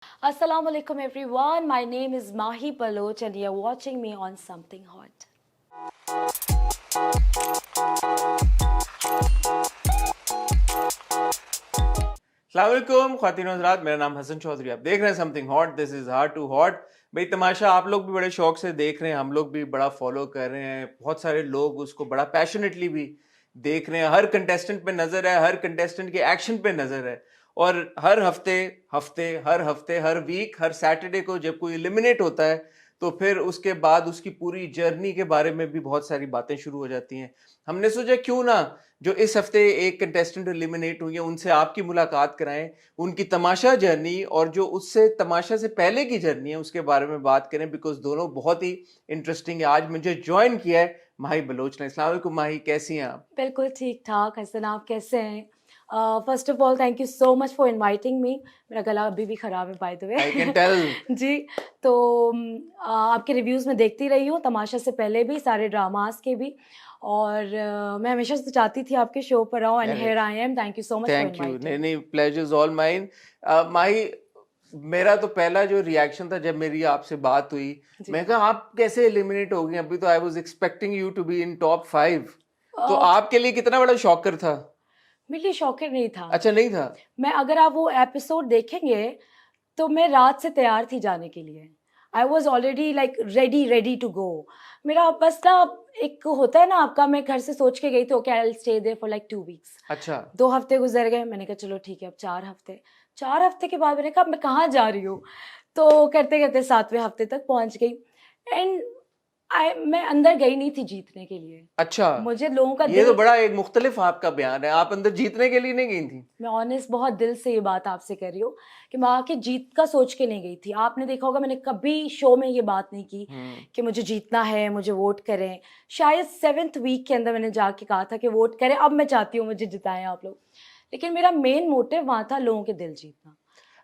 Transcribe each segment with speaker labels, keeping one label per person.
Speaker 1: Assalamu alaikum everyone. My name is Mahi Baloch and you're watching me on Something Hot.
Speaker 2: अस्सलामुअलैकुम ख्वातीन और हज़रात, मेरा नाम हसन चौधरी। आप देख रहे हैं something hot. This is hard to hot. भाई तमाशा आप लोग भी बड़े शौक से देख रहे हैं, हम लोग भी बड़ा फॉलो कर रहे हैं, बहुत सारे लोग उसको बड़ा पैशनेटली भी देख रहे हैं। हर कंटेस्टेंट पे नजर है, हर कंटेस्टेंट के एक्शन पे नजर है। और हर हफ्ते हर वीक हर सैटरडे को जब कोई एलिमिनेट होता है तो फिर उसके बाद उसकी पूरी जर्नी के बारे में भी बहुत सारी बातें शुरू हो जाती हैं। हमने सोचा क्यों ना जो इस हफ्ते एक कंटेस्टेंट एलिमिनेट हुई है उनसे आपकी मुलाकात कराएं, उनकी तमाशा जर्नी और जो उससे तमाशा से पहले की जर्नी है उसके बारे में बात करें, बिकॉज दोनों बहुत ही इंटरेस्टिंग है। आज मुझे ज्वाइन किया है माही बलोच ने। अस्सलाम वालेकुम माही, कैसी हैं आप?
Speaker 1: बिल्कुल ठीक ठाक। हसन, आप कैसे हैं? First of all thank you so much for inviting me. मेरा गला अभी भी ख़राब है by the way.
Speaker 2: I can tell.
Speaker 1: जी। तो आपके रिव्यूज़ में देखती रही हूँ, तमाशा से पहले भी, सारे ड्रामास के भी। और मैं हमेशा से चाहती थी आपके शो पर आऊँ and here I am. Thank you so much for
Speaker 2: thank you. नहीं
Speaker 1: इनवाइटिंग।
Speaker 2: नहीं, प्लेजर इज ऑल माइन। माही, मेरा तो पहला जो रिएक्शन था जब मेरी आपसे बात हुई,
Speaker 1: जी।
Speaker 2: मैं कहा आप कैसे एलिमिनेट हो गई? अभी तो I was expecting you to be in top 5। तो
Speaker 1: अ,
Speaker 2: आपके लिए कितना बड़ा शॉकर था?
Speaker 1: मेरे लिए शॉकर नहीं था।
Speaker 2: अच्छा, नहीं था।
Speaker 1: मैं, अगर आप वो एपिसोड देखेंगे तो मैं रात से तैयार थी जाने के लिए। I was already like ready ready to go. मेरा बस ना, एक होता है ना आपका, मैं घर से सोच के गई थी okay I will stay there for like 2 weeks.
Speaker 2: अच्छा।
Speaker 1: 2 हफ्ते गुजर गए, मैंने कहा चलो ठीक है अब 4 हफ्ते। 4 हफ्ते के बाद मैंने कहा मैं कहाँ जा रही हूँ। तो करते करते 7वें हफ्ते तक पहुंच गई। एंड मैं अंदर गई नहीं थी जीतने के लिए।
Speaker 2: अच्छा,
Speaker 1: मुझे लोगों का
Speaker 2: ये तो
Speaker 1: दिल,
Speaker 2: बड़ा एक मुख्तलिफ आपका बयान है। आप अंदर जीतने के लिए नहीं गई थी?
Speaker 1: मैं ऑनेस्ट बहुत दिल से ये बात आपसे कर रही हूँ कि मैं आके जीत का सोच के नहीं गई थी। आपने देखा होगा मैंने कभी शो में ये बात नहीं की कि मुझे जीतना है, मुझे वोट करें। शायद 7th वीक के अंदर मैंने जाके कहा था कि वोट करें, अब मैं चाहती हूँ मुझे जिताएं आप लोग। लेकिन मेरा मेन मोटिव वहाँ था लोगों के दिल जीतना।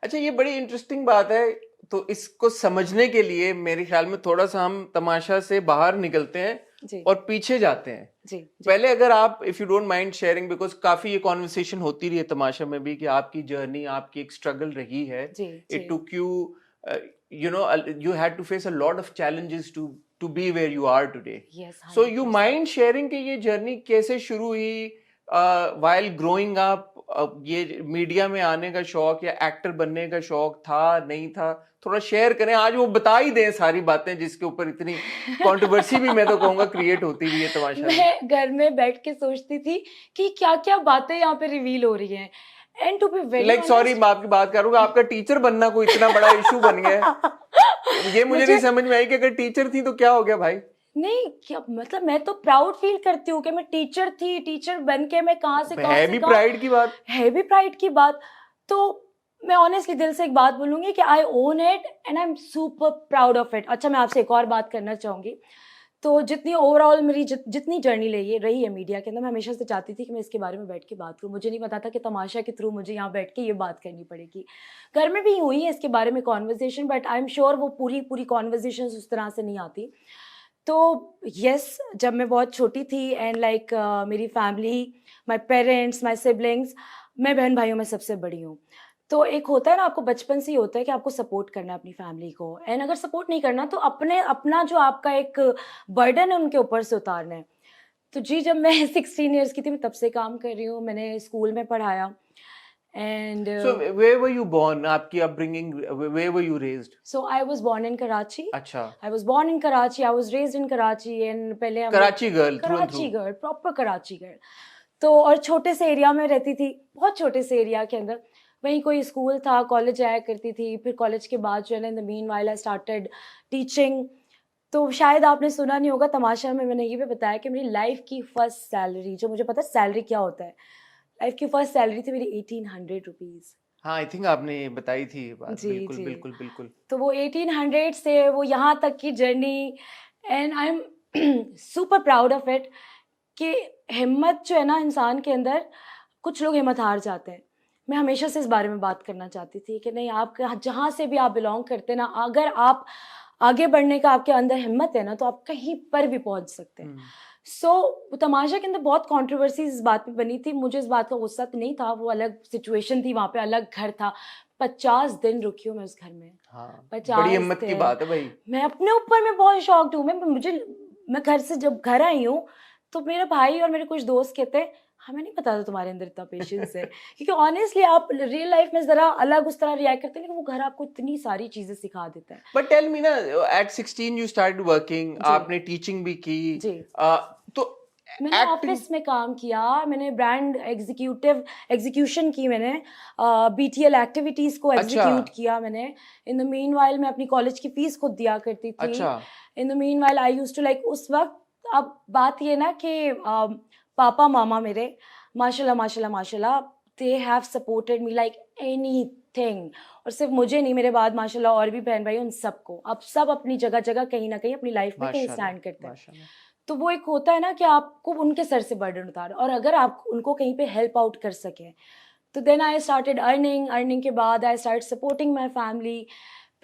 Speaker 2: अच्छा, ये बड़ी इंटरेस्टिंग बात है। तो इसको समझने के लिए मेरे ख्याल में थोड़ा सा हम तमाशा से बाहर निकलते हैं
Speaker 1: जी
Speaker 2: और पीछे जाते हैं।
Speaker 1: जी जी
Speaker 2: पहले अगर आप, if you don't mind sharing, because काफी ये कॉन्वर्सेशन होती रही है तमाशा में भी कि आपकी जर्नी, आपकी एक स्ट्रगल रही है।
Speaker 1: जी जी।
Speaker 2: It took you, you know, you had to face a lot of challenges to be where you are today.
Speaker 1: Yes,
Speaker 2: so
Speaker 1: 100%।
Speaker 2: You mind sharing कि ये जर्नी कैसे शुरू हुई वाइल ग्रोइंग अप? ये मीडिया में आने का शौक या एक्टर बनने का शौक था, नहीं था? थोड़ा शेयर करें। आज वो बता ही दें सारी बातें जिसके ऊपर इतनी कंट्रोवर्सी भी, मैं तो कहूंगा, क्रिएट होती रही है तमाशा में।
Speaker 1: मैं घर में बैठ के सोचती थी कि क्या क्या बातें यहाँ पे रिवील हो रही हैं। And to be very
Speaker 2: like sorry, मैं आपकी बात करूंगा, आपका टीचर बनना कोई इतना बड़ा इशू बन गया है। ये मुझे नहीं
Speaker 1: मुझे
Speaker 2: समझ में आई कि अगर टीचर थी तो क्या हो गया भाई?
Speaker 1: नहीं, क्या मतलब, मैं तो प्राउड फील करती हूँ कि मैं टीचर थी। टीचर बन के मैं कहाँ
Speaker 2: है
Speaker 1: से
Speaker 2: भी
Speaker 1: कहाँ,
Speaker 2: प्राइड की बात।
Speaker 1: है भी प्राइड की बात। तो मैं ऑनेस्टली दिल से एक बात बोलूंगी कि I own it and I am super proud of it. अच्छा, मैं आपसे एक और बात करना चाहूंगी। तो जितनी ओवरऑल मेरी जितनी जर्नी रही है मीडिया के अंदर, मैं हमेशा से चाहती थी कि मैं इसके बारे में बैठ के बात करूं। मुझे नहीं पता था कि तमाशा के थ्रू मुझे यहाँ बैठ के ये बात करनी पड़ेगी। घर में भी हुई है इसके बारे में conversation, but I am sure वो पूरी पूरी कॉन्वर्जेशन उस तरह से नहीं आती। तो यस, जब मैं बहुत छोटी थी एंड लाइक मेरी family, my parents, my siblings, मैं बहन भाइयों में सबसे बड़ी हूँ। तो एक होता है ना, आपको बचपन से ही होता है कि आपको सपोर्ट करना है अपनी फैमिली को, एंड अगर सपोर्ट नहीं करना तो अपना जो आपका एक बर्डन है उनके ऊपर से उतारना है। तो जी, जब मैं 16 ईयर्स की थी मैं तब से काम कर रही हूँ। मैंने स्कूल में पढ़ाया and
Speaker 2: so where were you born? आपकी upbringing, where were you raised?
Speaker 1: So I was born in Karachi.
Speaker 2: अच्छा,
Speaker 1: I was born in Karachi, I was raised in Karachi. And पहले हम लोग
Speaker 2: Karachi girl through and through.
Speaker 1: Karachi girl, proper Karachi girl. तो और छोटे से area में रहती थी, बहुत छोटे से एरिया के अंदर। वहीं कोई स्कूल था, कॉलेज जाया करती थी। फिर कॉलेज के बाद जो है ना, in the mean while I started teaching. तो शायद आपने सुना नहीं होगा, तमाशा में मैंने ये भी बताया कि मेरी लाइफ की फर्स्ट सैलरी, जो मुझे पता है सैलरी क्या होता है, लाइफ की फर्स्ट सैलरी थी मेरी 1800 रुपीज़।
Speaker 2: हाँ, आई थिंक आपने ये बताई थी ये बात।
Speaker 1: जी
Speaker 2: बिल्कुल
Speaker 1: जी।
Speaker 2: बिल्कुल बिल्कुल।
Speaker 1: तो वो 1800 से वो यहाँ तक की journey, and I am super proud of it कि हिम्मत जो है ना इंसान के अंदर, कुछ लोग हिम्मत हार जाते हैं। मैं हमेशा से इस बारे में बात करना चाहती थी कि नहीं, आप जहाँ से भी आप बिलोंग करते हैं ना, अगर आप आगे बढ़ने का आपके अंदर हिम्मत है ना, तो आप कहीं पर भी पहुंच सकते हैं। सो तमाशा के अंदर बहुत कंट्रोवर्सीज इस बात पे बनी थी। मुझे इस बात का गुस्सा तो नहीं था, वो अलग सिचुएशन थी, वहाँ पे अलग घर था। 50 दिन रुकी हूँ मैं उस घर में।
Speaker 2: हाँ,
Speaker 1: 50
Speaker 2: बड़ी हिम्मत की
Speaker 1: दिन।
Speaker 2: बात है भाई।
Speaker 1: मैं अपने ऊपर में बहुत शॉक्ड हूँ। मैं घर से जब घर आई हूँ, तो मेरा भाई और मेरे कुछ दोस्त कहते हैं, हमें नहीं पता था तुम्हारे अंदर इतना पेशेंस है। क्योंकि ऑनेस्टली आप रियल लाइफ में ज़रा अलग उस तरह रिएक्ट करते हैं, लेकिन वो घर आपको इतनी सारी चीज़ें सिखा देता है।
Speaker 2: बट टेल मी ना, एट 16 यू स्टार्टेड वर्किंग,
Speaker 1: जी।
Speaker 2: आपने टीचिंग भी की,
Speaker 1: जी।
Speaker 2: तो
Speaker 1: मैंने
Speaker 2: एक्टिंग,
Speaker 1: ऑफिस में काम किया, मैंने ब्रांड एग्जीक्यूशन की, मैंने बीटीएल एक्टिविटीज़ को
Speaker 2: अच्छा
Speaker 1: एग्जीक्यूट किया मैंने। इन द मीनवाइल मैं अपनी कॉलेज की फीस खुद दिया करती थी।
Speaker 2: अच्छा
Speaker 1: in the meanwhile I used to like, उस वक्त, अब बात ये ना कि पापा मामा मेरे माशाल्लाह माशाल्लाह माशाल्लाह, they have supported me like anything. और सिर्फ मुझे नहीं, मेरे बाद माशाल्लाह और भी बहन भाई, उन सबको, अब सब अपनी जगह जगह कहीं ना कहीं अपनी लाइफ में कहीं
Speaker 2: माशाल्लाह
Speaker 1: स्टैंड करते हैं।
Speaker 2: माशाल्लाह।
Speaker 1: तो वो एक होता है ना कि आपको उनके सर से बर्डन उतार, और अगर आप उनको कहीं पे हेल्प आउट कर सकें, तो देन आई स्टार्टेड अर्निंग के बाद I start supporting my family.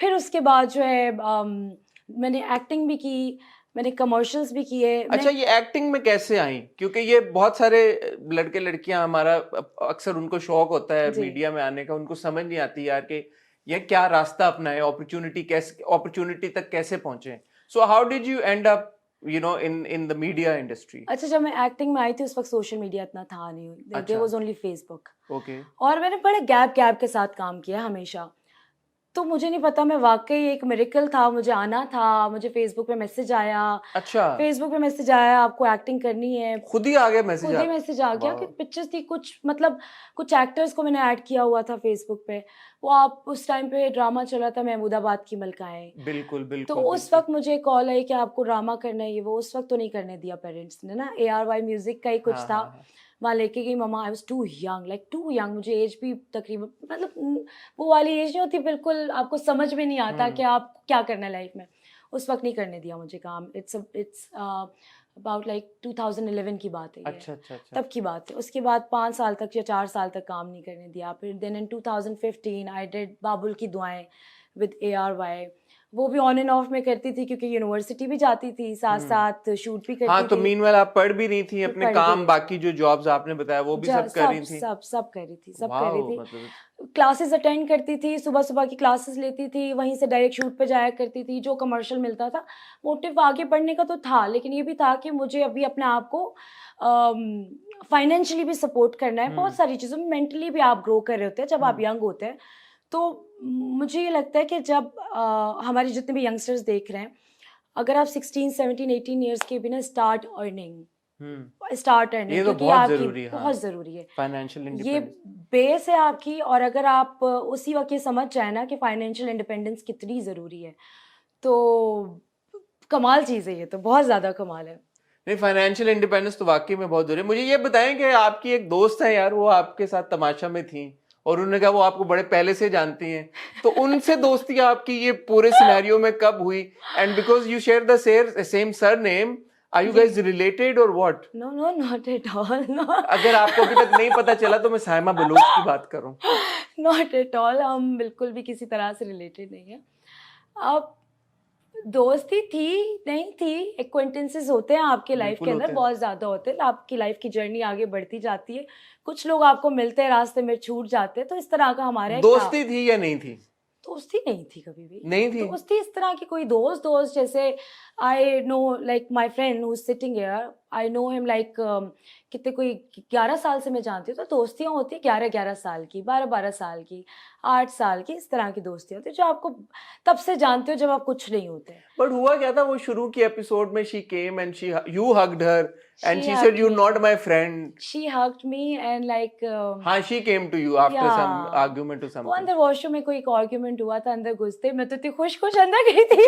Speaker 1: फिर उसके बाद जो है मैंने एक्टिंग भी की, मैंने कमर्शियल्स भी किए।
Speaker 2: अच्छा, ये एक्टिंग में कैसे आई? क्योंकि ये बहुत सारे लड़के लड़कियां, हमारा अक्सर उनको शौक होता है
Speaker 1: जी।
Speaker 2: मीडिया में आने का, उनको समझ नहीं आती यार कि ये क्या रास्ता अपनाए, अपॉर्चुनिटी तक कैसे पहुंचे। So how did you and up in the media industry?
Speaker 1: अच्छा, जब मैं एक्टिंग में आई थी उस वक्त सोशल मीडिया इतना था नहीं, देयर
Speaker 2: अच्छा
Speaker 1: वाज ओनली फेसबुक।
Speaker 2: ओके
Speaker 1: और मैंने बड़े गैप के साथ काम किया हमेशा। तो मुझे नहीं पता, मैं वाकई एक मिरेकल था, मुझे आना था, मुझे फेसबुक पे मैसेज आया।
Speaker 2: अच्छा,
Speaker 1: फेसबुक पे मैसेज आया, आपको एक्टिंग करनी है।
Speaker 2: खुद ही आ गया मैसेज?
Speaker 1: खुद ही मैसेज आ गया कि पिक्चर्स थी कुछ, मतलब कुछ एक्टर्स को मैंने ऐड किया हुआ था फेसबुक पे। वो आप उस टाइम पे ड्रामा चला था महमूदाबाद की मलकाएं।
Speaker 2: बिल्कुल
Speaker 1: तो
Speaker 2: बिल्कुल
Speaker 1: उस
Speaker 2: बिल्कुल।
Speaker 1: वक्त मुझे कॉल आई कि आपको ड्रामा करना है, ये वो। उस वक्त तो नहीं करने दिया पेरेंट्स ने ना, ARY म्यूजिक का ही कुछ
Speaker 2: हाँ
Speaker 1: था।
Speaker 2: हाँ हाँ।
Speaker 1: वहाँ लेके गई mama. I was too young, like too young. मुझे एज भी तकरीबन, मतलब वो वाली एज नहीं होती, बिल्कुल आपको समझ में नहीं आता कि आप क्या करना है लाइफ में। उस वक्त नहीं करने दिया मुझे काम। इट्स अबाउट लाइक 2011 की बात है ये।
Speaker 2: अच्छा अच्छा अच्छा।
Speaker 1: तब की बात है। उसके बाद 5 साल तक या 4 साल तक काम नहीं करने दिया। फिर देन इन 2015 आई डिड बाबुल की दुआएं विद ARY। वो भी ऑन एंड ऑफ में करती थी, क्योंकि यूनिवर्सिटी भी जाती थी, साथ साथ शूट भी
Speaker 2: हाँ,
Speaker 1: करती
Speaker 2: तो
Speaker 1: थी।
Speaker 2: मीनवाइल आप पढ़ भी रही थी,
Speaker 1: मैं
Speaker 2: अपने
Speaker 1: पढ़ भी
Speaker 2: काम
Speaker 1: रही
Speaker 2: बाकी जो जॉब्स आपने बताया वो भी सब कर रही थी?
Speaker 1: सब कर रही थी, सब कर
Speaker 2: वाओ,
Speaker 1: रही थी।
Speaker 2: मतलब
Speaker 1: क्लासेस अटेंड करती थी, सुबह सुबह की क्लासेस लेती थी, वहीं से डायरेक्ट शूट पे जाया करती थी, जो कमर्शियल मिलता था। मोटिव आगे बढ़ने का तो था, लेकिन ये भी था कि मुझे अभी अपने आप को फाइनेंशियली भी सपोर्ट करना है। बहुत सारी चीज़ों में मेंटली भी आप ग्रो कर रहे होते हैं जब आप यंग होते हैं। तो मुझे ये लगता है कि जब हमारे जितने भी यंगस्टर्स देख रहे हैं, अगर आप 16, 17, 18 ईयर्स के भी ना, स्टार्ट अर्निंग,
Speaker 2: ये तो
Speaker 1: क्योंकि
Speaker 2: बहुत
Speaker 1: आपकी
Speaker 2: जरूरी है। हाँ,
Speaker 1: बहुत ज़रूरी है।
Speaker 2: फाइनेंशियल
Speaker 1: ये
Speaker 2: इंडिपेंडेंस।
Speaker 1: बेस है आपकी, और अगर आप उसी वक्त ये समझ जाए ना कि फाइनेंशियल इंडिपेंडेंस कितनी ज़रूरी है, तो कमाल चीज़ है ये, तो बहुत ज़्यादा कमाल है।
Speaker 2: नहीं, फाइनेंशियल इंडिपेंडेंस तो वाकई में बहुत जरूरी है। मुझे ये बताएं कि आपकी एक दोस्त है यार, वो आपके साथ तमाशा में थी और उन्होंने कहा वो आपको बड़े पहले से जानती हैं, तो उनसे दोस्ती आपकी ये पूरे सिनेरियो में कब हुई? And because you share the same surname, are you guys related और what?
Speaker 1: No no, not at all.
Speaker 2: अगर आपको अभी तक नहीं पता चला तो मैं साइमा बलूच की बात कर रहा हूँ।
Speaker 1: नॉट एट ऑल, हम बिल्कुल भी किसी तरह से रिलेटेड नहीं है। अब दोस्ती थी नहीं थी, एक्वेंटेंसेस होते हैं आपके लाइफ के
Speaker 2: बिल्कुल
Speaker 1: अंदर,
Speaker 2: होते हैं।
Speaker 1: बहुत ज़्यादा होते हैं। आपकी लाइफ की जर्नी आगे बढ़ती जाती है, कुछ लोग आपको मिलते हैं, रास्ते में छूट जाते हैं, तो इस तरह का हमारा एक था।
Speaker 2: दोस्ती थी या नहीं थी?
Speaker 1: दोस्ती नहीं थी कभी भी।
Speaker 2: नहीं थी?
Speaker 1: दोस्ती इस तरह की कोई दोस्त जैसे, I know like my friend who is sitting here, I know him like कितने, कोई 11 साल से मैं जानती हूँ। तो दोस्तियाँ होती है 11 साल की, 12 साल की, 8 साल की, इस तरह की दोस्तियाँ होती है जो आपको तब से जानते हो जब आप कुछ नहीं होते।
Speaker 2: बट हुआ क्या था वो शुरू की एपिसोड में? She came and you hugged her and
Speaker 1: She
Speaker 2: she
Speaker 1: hugged
Speaker 2: said you
Speaker 1: me.
Speaker 2: Not my friend.
Speaker 1: She hugged me and like
Speaker 2: हाँ, she came to you after some
Speaker 1: yeah.
Speaker 2: argument or
Speaker 1: वो
Speaker 2: something.
Speaker 1: अंदर washroom में कोई एक argument हुआ था, अंदर घुसते मैं तो इतनी खुश अंदर गई थी।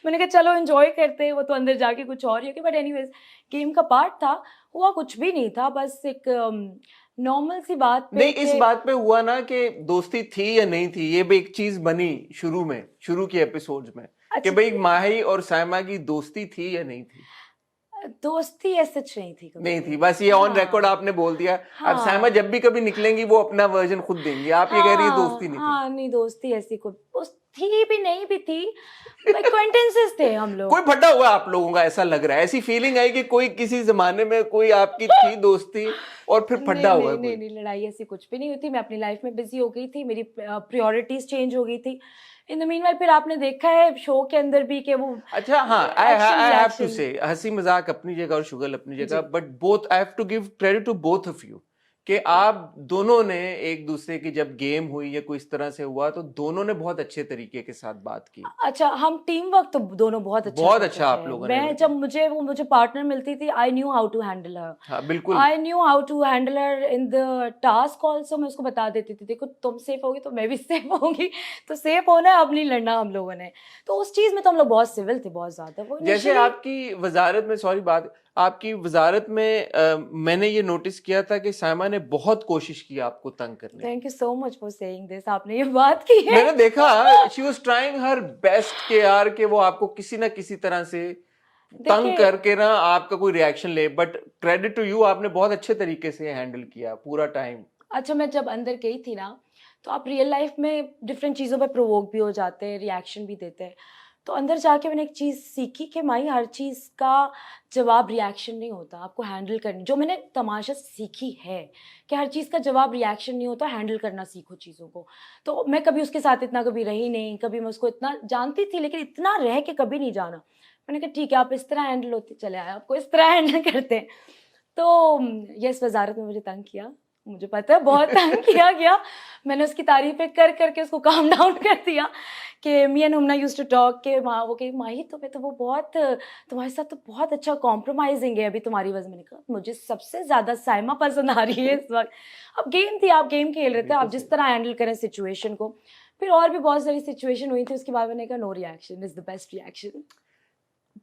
Speaker 1: मैंने कहा चलो एंजॉय करते हैं, वो तो अंदर जाके कुछ और ही होगी। बट एनीवेज, गेम का पार्ट था, हुआ कुछ भी नहीं था, बस एक नॉर्मल सी बात पे
Speaker 2: नहीं, इस बात पे हुआ ना कि दोस्ती थी या नहीं थी, ये भी एक चीज बनी शुरू की एपिसोड्स में कि
Speaker 1: अच्छा,
Speaker 2: भाई माही और साइमा की दोस्ती थी या नहीं थी?
Speaker 1: दोस्ती ऐसे नहीं थी कभी
Speaker 2: नहीं
Speaker 1: भी।
Speaker 2: थी, बस ये ऑन
Speaker 1: हाँ,
Speaker 2: रिकॉर्ड आपने बोल दिया। अब साइमा
Speaker 1: हाँ,
Speaker 2: जब भी कभी निकलेंगी वो अपना वर्जन खुद देंगी, आप ये कह रही है दोस्ती नहीं थी?
Speaker 1: हाँ, नहीं दोस्ती ऐसी कोई थी भी नहीं भी थी, acquaintances थे हम लोग।
Speaker 2: कोई फटा हुआ आप लोगों का ऐसा लग रहा है, ऐसी फीलिंग आई कि कोई किसी जमाने में कोई आपकी थी दोस्ती और फिर
Speaker 1: नहीं
Speaker 2: फटा हुआ है
Speaker 1: नहीं नहीं
Speaker 2: कोई।
Speaker 1: नहीं, लड़ाई ऐसी कुछ भी नहीं हुई थी। मैं अपनी लाइफ में बिजी हो गई थी, मेरी प्रायोरिटीज चेंज हो गई थी। इन द मीनवाइल फिर आपने देखा है शो के अंदर भी कि वो
Speaker 2: अच्छा हाँ, I
Speaker 1: action
Speaker 2: have to
Speaker 1: reaction.
Speaker 2: से हंसी मजाक अपनी जगह और शुगल अपनी जगह,
Speaker 1: जी
Speaker 2: but both I have to give credit to both of you कि आप दोनों ने एक दूसरे की जब गेम हुई या कोई इस तरह से हुआ तो दोनों ने बहुत अच्छे तरीके के साथ बात की।
Speaker 1: अच्छा, हम टीम वर्क तो दोनों बहुत अच्छा
Speaker 2: बहुत
Speaker 1: करते
Speaker 2: अच्छा आप
Speaker 1: थे।
Speaker 2: लोगों ने
Speaker 1: मैं जब मुझे पार्टनर मिलती थी, I knew how to handle her.
Speaker 2: हाँ बिल्कुल।
Speaker 1: I knew how to handle her in the task also. मैं उसको बता देती थी, देखो तुम सेफ होगी तो मैं भी सेफ होगी, तो सेफ होना है, अब नहीं लड़ना हम लोगों ने। तो उस चीज में तो हम लोग बहुत सिविल थे, बहुत ज्यादा। वो
Speaker 2: जैसे
Speaker 1: initially-
Speaker 2: आपकी वजारत में, सॉरी बात, आपकी वजारत में मैंने ये नोटिस किया था कि साइमा ने बहुत कोशिश की आपको तंग करने की।
Speaker 1: Thank you so much for saying this. आपने ये बात की है।
Speaker 2: मैंने देखा she was trying her best के यार कि वो आपको किसी ना किसी तरह से तंग
Speaker 1: देखिए,
Speaker 2: करके ना आपका कोई रिएक्शन ले, बट क्रेडिट टू यू, आपने बहुत अच्छे तरीके से हैंडल किया पूरा टाइम।
Speaker 1: अच्छा मैं जब अंदर गई थी ना, तो आप रियल लाइफ में डिफरेंट चीज़ों पे प्रोवोक भी हो जाते हैं, रिएक्शन भी देते हैं। तो अंदर जाके मैंने एक चीज़ सीखी कि माई हर चीज़ का जवाब रिएक्शन नहीं होता, आपको हैंडल करनी। जो मैंने तमाशा से सीखी है कि हर चीज़ का जवाब रिएक्शन नहीं होता, हैंडल करना सीखो चीज़ों को। तो मैं कभी उसके साथ इतना कभी रही नहीं, कभी मैं उसको इतना जानती थी लेकिन इतना रह के कभी नहीं जाना। मैंने कहा ठीक है, आप इस तरह हैंडल होते चले आए, आपको इस तरह हैंडल करते हैं। तो यस, वजारत में मुझे तंग किया, मुझे पता है बहुत तंग किया गया। मैंने उसकी तारीफें कर करके उसको काम डाउन कर दिया कि me and Humna used to talk के माँ, वो कही माही तुम्हें तो वो बहुत, तुम्हारे साथ तो बहुत अच्छा कॉम्प्रोमाइजिंग है अभी तुम्हारी वजह। मैंने कहा मुझे सबसे ज़्यादा साइमा पसंद आ रही है इस वक्त। अब गेम थी, आप गेम खेल रहे थे, आप जिस तरह हैंडल करें सिचुएशन को। फिर और भी बहुत सारी सिचुएशन हुई थी, उसके बाद मैंने कहा no reaction is the best reaction.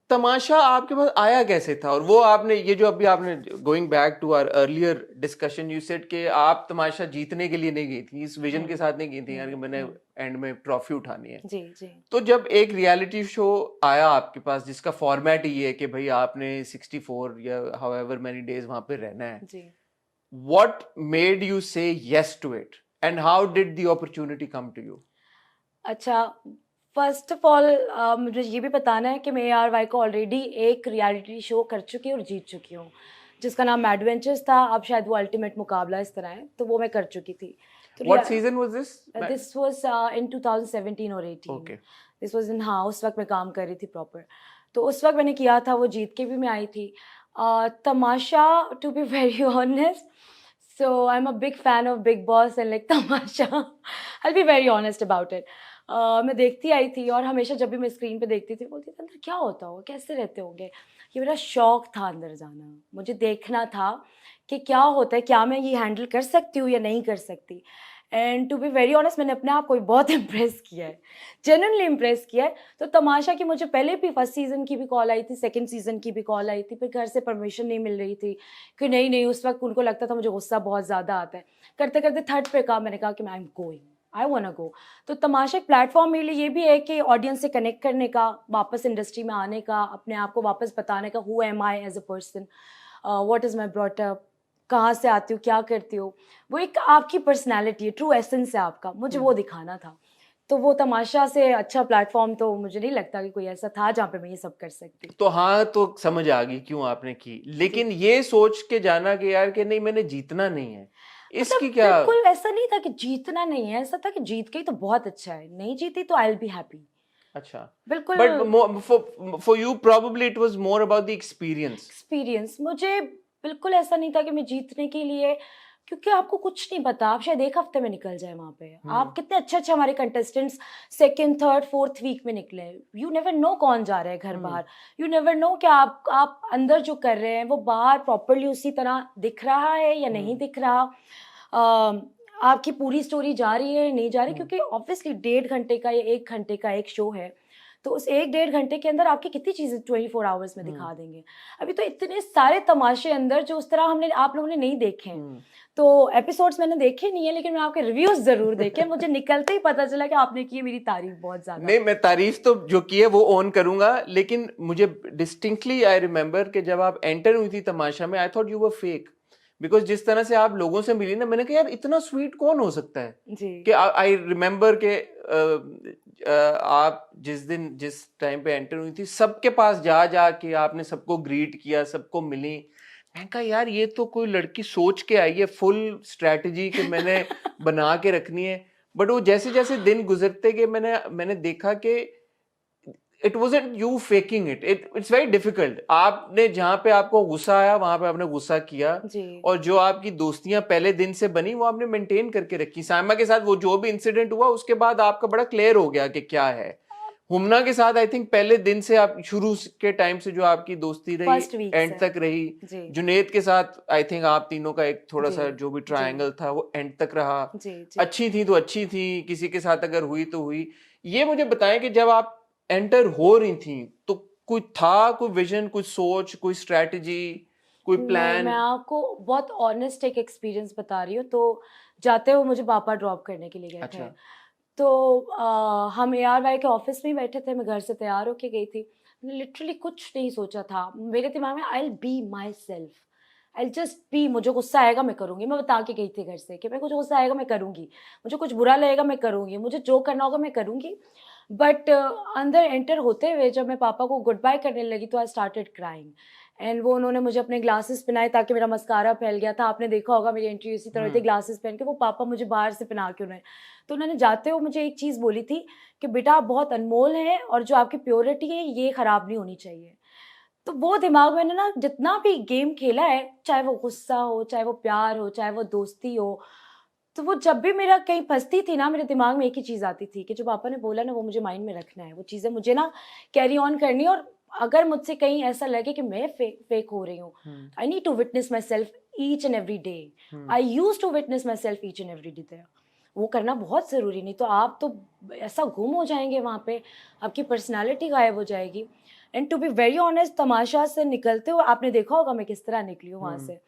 Speaker 2: Tamasha आपके पास आया कैसे था? और वो आपने, ये जो अभी आपने, going back to our earlier discussion, you said कि आप तमाशा जीतने के लिए नहीं गई थी, इस विजन के साथ नहीं गई थी यार कि मैंने एंड में ट्रॉफी उठानी है।
Speaker 1: जी जी।
Speaker 2: तो जब एक रियलिटी शो आया आपके पास जिसका फॉर्मेट ही है कि भाई आपने 64 या हाउएवर मेनी डेज वहां पे रहना है,
Speaker 1: जी
Speaker 2: what made you say yes to it and how did the opportunity come to you?
Speaker 1: अच्छा, फर्स्ट ऑफ ऑल मुझे ये भी बताना है कि मैं ARY को ऑलरेडी एक रियलिटी शो कर चुकी हूँ और जीत चुकी हूँ, जिसका नाम एडवेंचर्स था। अब शायद वो अल्टीमेट मुकाबला इस तरह है, तो वो मैं कर चुकी थी। तो
Speaker 2: what season was this?
Speaker 1: This was in 2017 और 18।
Speaker 2: ओके।
Speaker 1: दिस वाज इन, हाँ उस वक्त मैं काम कर रही थी प्रॉपर। तो उस वक्त मैंने किया था, वो जीत के भी मैं आई थी। Tamasha, to be very honest, so I'm a big fan of Big Boss and like Tamasha. I'll be very honest about it. मैं देखती आई थी और हमेशा जब भी मैं स्क्रीन पे देखती थी बोलती थी अंदर क्या होता होगा, कैसे रहते होंगे। ये मेरा शौक था अंदर जाना, मुझे देखना था कि क्या होता है, क्या मैं ये हैंडल कर सकती हूँ या नहीं कर सकती। And to be very honest, मैंने अपने आप को बहुत इम्प्रेस किया है, जेन्युइनली इम्प्रेस किया है। तो तमाशा की मुझे पहले भी फर्स्ट सीज़न की भी कॉल आई थी, सेकंड सीज़न की भी कॉल आई थी, फिर घर से परमिशन नहीं मिल रही थी कि नहीं, उस वक्त उनको लगता था मुझे गुस्सा बहुत ज़्यादा आता है। करते करते थर्ड पे कहा, मैंने कहा कि मैं आई am going, I want go. तो तमाशा एक प्लेटफॉर्म मेरे लिए ये भी है कि ऑडियंस से कनेक्ट करने का, वापस इंडस्ट्री में आने का, अपने आप को वापस बताने का, who am I as a person, what is my brought up, कहाँ से आती हूँ, क्या करती हो। वो एक आपकी पर्सनैलिटी है, ट्रू एसेंस है आपका, मुझे वो दिखाना था। तो वो तमाशा से अच्छा प्लेटफॉर्म तो मुझे नहीं लगता कि कोई ऐसा था जहाँ पे मैं ये सब कर सकती।
Speaker 2: तो हाँ, तो समझ आ गई क्यों आपने की, लेकिन ये सोच के जाना कि यार कि नहीं मैंने जीतना नहीं है, इसकी
Speaker 1: मतलब
Speaker 2: क्या?
Speaker 1: बिल्कुल ऐसा नहीं था कि जीतना नहीं है, ऐसा था कि जीत गई तो बहुत अच्छा है, नहीं जीती तो आई विल बी हैप्पी।
Speaker 2: अच्छा,
Speaker 1: बिल्कुल।
Speaker 2: But for you probably it was more about the experience.
Speaker 1: Experience, मुझे बिल्कुल ऐसा नहीं था कि मैं जीतने के लिए, क्योंकि आपको कुछ नहीं पता, आप शायद एक हफ्ते में निकल जाए वहाँ पे। आप कितने अच्छे अच्छे हमारे contestants second third fourth week में निकले। यू नेवर नो कौन जा रहा है घर बाहर, यू नेवर नो कि आप अंदर जो कर रहे हैं वो बाहर प्रॉपरली उसी तरह दिख रहा है या नहीं दिख रहा। आपकी पूरी स्टोरी जा रही है नहीं जा रही, क्योंकि ऑब्वियसली 1.5 घंटे का या 1 घंटे का एक शो है, तो उस 1-1.5 घंटे के अंदर आपकी कितनी चीज़ें 24 आवर्स में दिखा देंगे। अभी तो इतने सारे तमाशे अंदर जो उस तरह हमने, आप लोगों ने नहीं देखे हैं। तो एपिसोड्स मैंने देखे नहीं है, लेकिन मैं आपके रिव्यूज जरूर देखे। मुझे निकलते ही पता चला कि आपने की मेरी तारीफ बहुत ज्यादा।
Speaker 2: नहीं, मैं तारीफ तो जो की है वो ऑन करूंगा, लेकिन मुझे डिस्टिंक्टली आई रिमेम्बर कि जब आप एंटर हुई थी तमाशा में, I thought you were fake, because जिस तरह से आप लोगों से मिली ना, मैंने कहा यार इतना स्वीट कौन हो सकता है।
Speaker 1: जी
Speaker 2: कि आई रिमेम्बर के आप जिस टाइम पे एंटर हुई थी, सबके पास जा जा के आपने सबको ग्रीट किया, सबको मिली, मैंने कहा यार ये तो कोई लड़की सोच के आई है फुल स्ट्रेटजी कि मैंने बना के रखनी है। बट वो जैसे जैसे दिन गुजरते गए मैंने देखा कि it wasn't you faking it's very difficult. आपने जहाँ पे आपको गुस्सा आया वहां पे आपने गुस्सा किया,
Speaker 1: जी
Speaker 2: और जो आपकी दोस्तियां पहले दिन से बनी वो आपने मेंटेन करके रखी। साइमा के साथ वो जो भी इंसिडेंट हुआ उसके बाद आपका बड़ा क्लियर हो गया कि क्या है। हुमना के साथ आई थिंक पहले दिन से, आप शुरू के टाइम से जो आपकी दोस्ती रही
Speaker 1: फर्स्ट वीक
Speaker 2: एंड
Speaker 1: से।
Speaker 2: तक रही।
Speaker 1: जी
Speaker 2: जुनेद के साथ आई थिंक आप तीनों का एक थोड़ा
Speaker 1: जी
Speaker 2: सा जो भी
Speaker 1: जी
Speaker 2: ट्रायंगल था वो एंड तक रहा।
Speaker 1: जी जी
Speaker 2: अच्छी थी तो अच्छी थी, किसी के साथ अगर हुई तो हुई। ये मुझे बताएं कि जब आप एंटर हो रही थी तो कोई विजन, कोई सोच, कोई स्ट्रेटजी, कोई
Speaker 1: नहीं,
Speaker 2: प्लान?
Speaker 1: मैं आपको बहुत ऑनेस्ट एक एक्सपीरियंस बता रही हूँ। तो जाते हुए मुझे पापा ड्रॉप करने के लिए गए थे।
Speaker 2: अच्छा।
Speaker 1: तो हम ARY के ऑफिस में ही बैठे थे, मैं घर से तैयार होके गई थी। मैंने लिटरली कुछ नहीं सोचा था, मेरे दिमाग में आई will be my self, I will just be. मुझे गुस्सा आएगा मैं करूँगी, मैं बता के गई थी घर से कि मैं कुछ गुस्सा आएगा मैं करूँगी, मुझे कुछ बुरा लगेगा मैं करूँगी, मुझे जो करना होगा मैं करूँगी। बट अंदर एंटर होते हुए जब मैं पापा को गुड बाय करने लगी तो आई स्टार्टेड क्राइंग। एंड वो उन्होंने मुझे अपने ग्लासेस पहनाए ताकि मेरा मस्कारा फैल गया था। आपने देखा होगा मेरी एंट्री इसी तरह थी, ग्लासेस पहन के। वो पापा मुझे बाहर से पहना के उन्होंने, तो उन्होंने जाते हुए मुझे एक चीज़ बोली थी कि बेटा आप बहुत अनमोल हैं और जो आपकी प्योरिटी है ये ख़राब नहीं होनी चाहिए। तो वो दिमाग में ना जितना भी गेम खेला है, चाहे वो गुस्सा हो, चाहे वो प्यार हो, चाहे वो दोस्ती हो, तो वो जब भी मेरा कहीं फँसती थी ना, मेरे दिमाग में एक ही चीज़ आती थी कि जो पापा ने बोला ना वो मुझे माइंड में रखना है, वो चीज़ें मुझे ना कैरी ऑन करनी है। और अगर मुझसे कहीं ऐसा लगे कि मैं फेक हो रही हूँ, I need to witness myself each and every day. I use to witness myself each and every day. वो करना बहुत ज़रूरी, नहीं तो आप तो ऐसा गुम हो जाएंगे वहाँ पे, आपकी पर्सनालिटी गायब हो जाएगी। And to be very honest, Tamasha से निकलते हुए आपने देखा होगा मैं किस तरह निकली हूँ वहाँ से।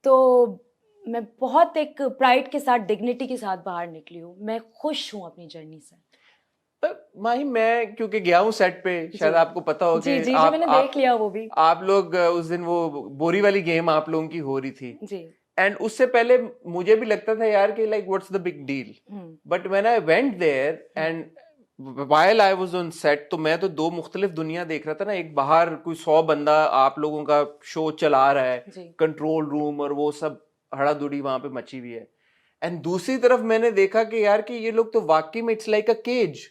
Speaker 1: तो मैं बहुत एक प्राइड के साथ, डिग्निटी के साथ बाहर निकली हूँ। मैं खुश हूँ अपनी जर्नी से।
Speaker 2: माही, मैं क्योंकि गया हूँ सेट पे, शायद
Speaker 1: जी
Speaker 2: आपको पता हो
Speaker 1: जी
Speaker 2: कि
Speaker 1: जी जी, मैंने देख लिया वो भी।
Speaker 2: आप लोग उस दिन वो बोरी वाली गेम आप लोगों की हो रही थी।
Speaker 1: जी
Speaker 2: एंड उससे पहले मुझे भी लगता था यार कि like what's the big deal. But when I went there and while I was on set, तो मैं तो दो मुख्तलिफ दुनिया देख रहा था ना। एक बाहर कोई 100 बंदा आप लोगों का शो चला रहा है,
Speaker 1: जी
Speaker 2: कंट्रोल रूम और वो सब हड़ादुड़ी वहां पे मची हुई है। एंड दूसरी तरफ मैंने देखा कि यार कि ये लोग तो वाकई में it's like a cage.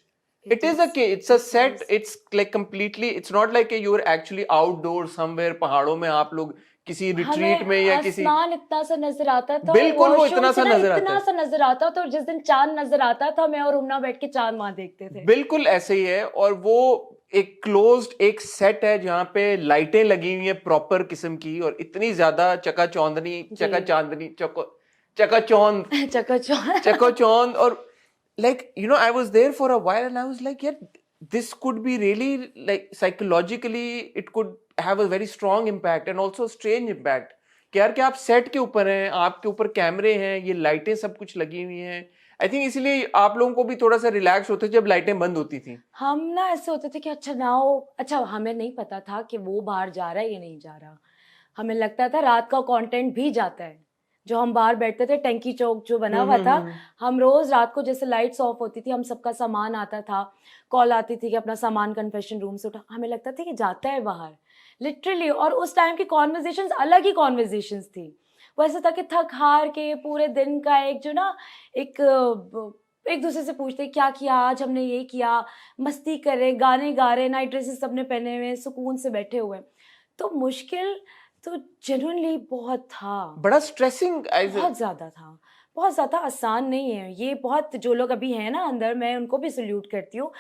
Speaker 2: It is a cage. It's a set. It's like completely. It's not like you're actually outdoors somewhere. पहाड़ों में आप लोग किसी रिट्रीट में या किसी,
Speaker 1: आसमान इतना सा नजर आता था,
Speaker 2: बिल्कुल वो
Speaker 1: वॉशरूम
Speaker 2: इतना
Speaker 1: से
Speaker 2: सा
Speaker 1: ना
Speaker 2: नजर आता
Speaker 1: इतना
Speaker 2: है।
Speaker 1: सा नजर आता था। और जिस दिन चांद नजर आता था, मैं और उमना बैठ के चांद वहां देखते थे।
Speaker 2: बिल्कुल ऐसे ही है। और वो एक क्लोज्ड एक सेट है जहाँ पे लाइटें लगी हुई है प्रॉपर किस्म की, और इतनी ज्यादा चकाचौंधनी, चकाचांदनी, चकाचौंध,
Speaker 1: चकाचौंध।
Speaker 2: चकाचौंध। और like I was there for a while and I was like, yeah, this could be really, like, psychologically it could have a very strong impact and also a strange impact कि यार कि आप सेट के ऊपर हैं, आपके ऊपर कैमरे हैं, ये लाइटें सब कुछ लगी हुई हैं। आई थिंक इसलिए आप लोगों को भी थोड़ा सा रिलैक्स होते जब लाइटें बंद होती थी।
Speaker 1: हम ना ऐसे होते थे कि अच्छा ना हो, अच्छा हमें नहीं पता था कि वो बाहर जा रहा है या नहीं जा रहा। हमें लगता था रात का कंटेंट भी जाता है। जो हम बाहर बैठते थे, टंकी चौक जो बना हुआ था, हम रोज रात को जैसे लाइट्स ऑफ होती थी, हम सबका सामान आता था, कॉल आती थी कि अपना सामान कन्फेशन रूम से उठा, हमें लगता था कि जाता है बाहर लिटरली। और उस टाइम की कॉन्वर्जेशंस अलग ही कॉन्वर्जेशंस थी। वो ऐसा था कि थक हार के पूरे दिन का एक जो ना एक दूसरे से पूछते क्या किया आज, हमने ये किया, मस्ती कर रहे, गाने गा रहे, नाइट ड्रेसेस सबने पहने हुए, सुकून से बैठे हुए। तो मुश्किल तो जेन्युइनली बहुत था,
Speaker 2: बड़ा स्ट्रेसिंग,
Speaker 1: बहुत ज़्यादा था, बहुत ज़्यादा आसान नहीं है ये। बहुत जो लोग अभी हैं ना अंदर, मैं उनको भी सल्यूट करती हूँ।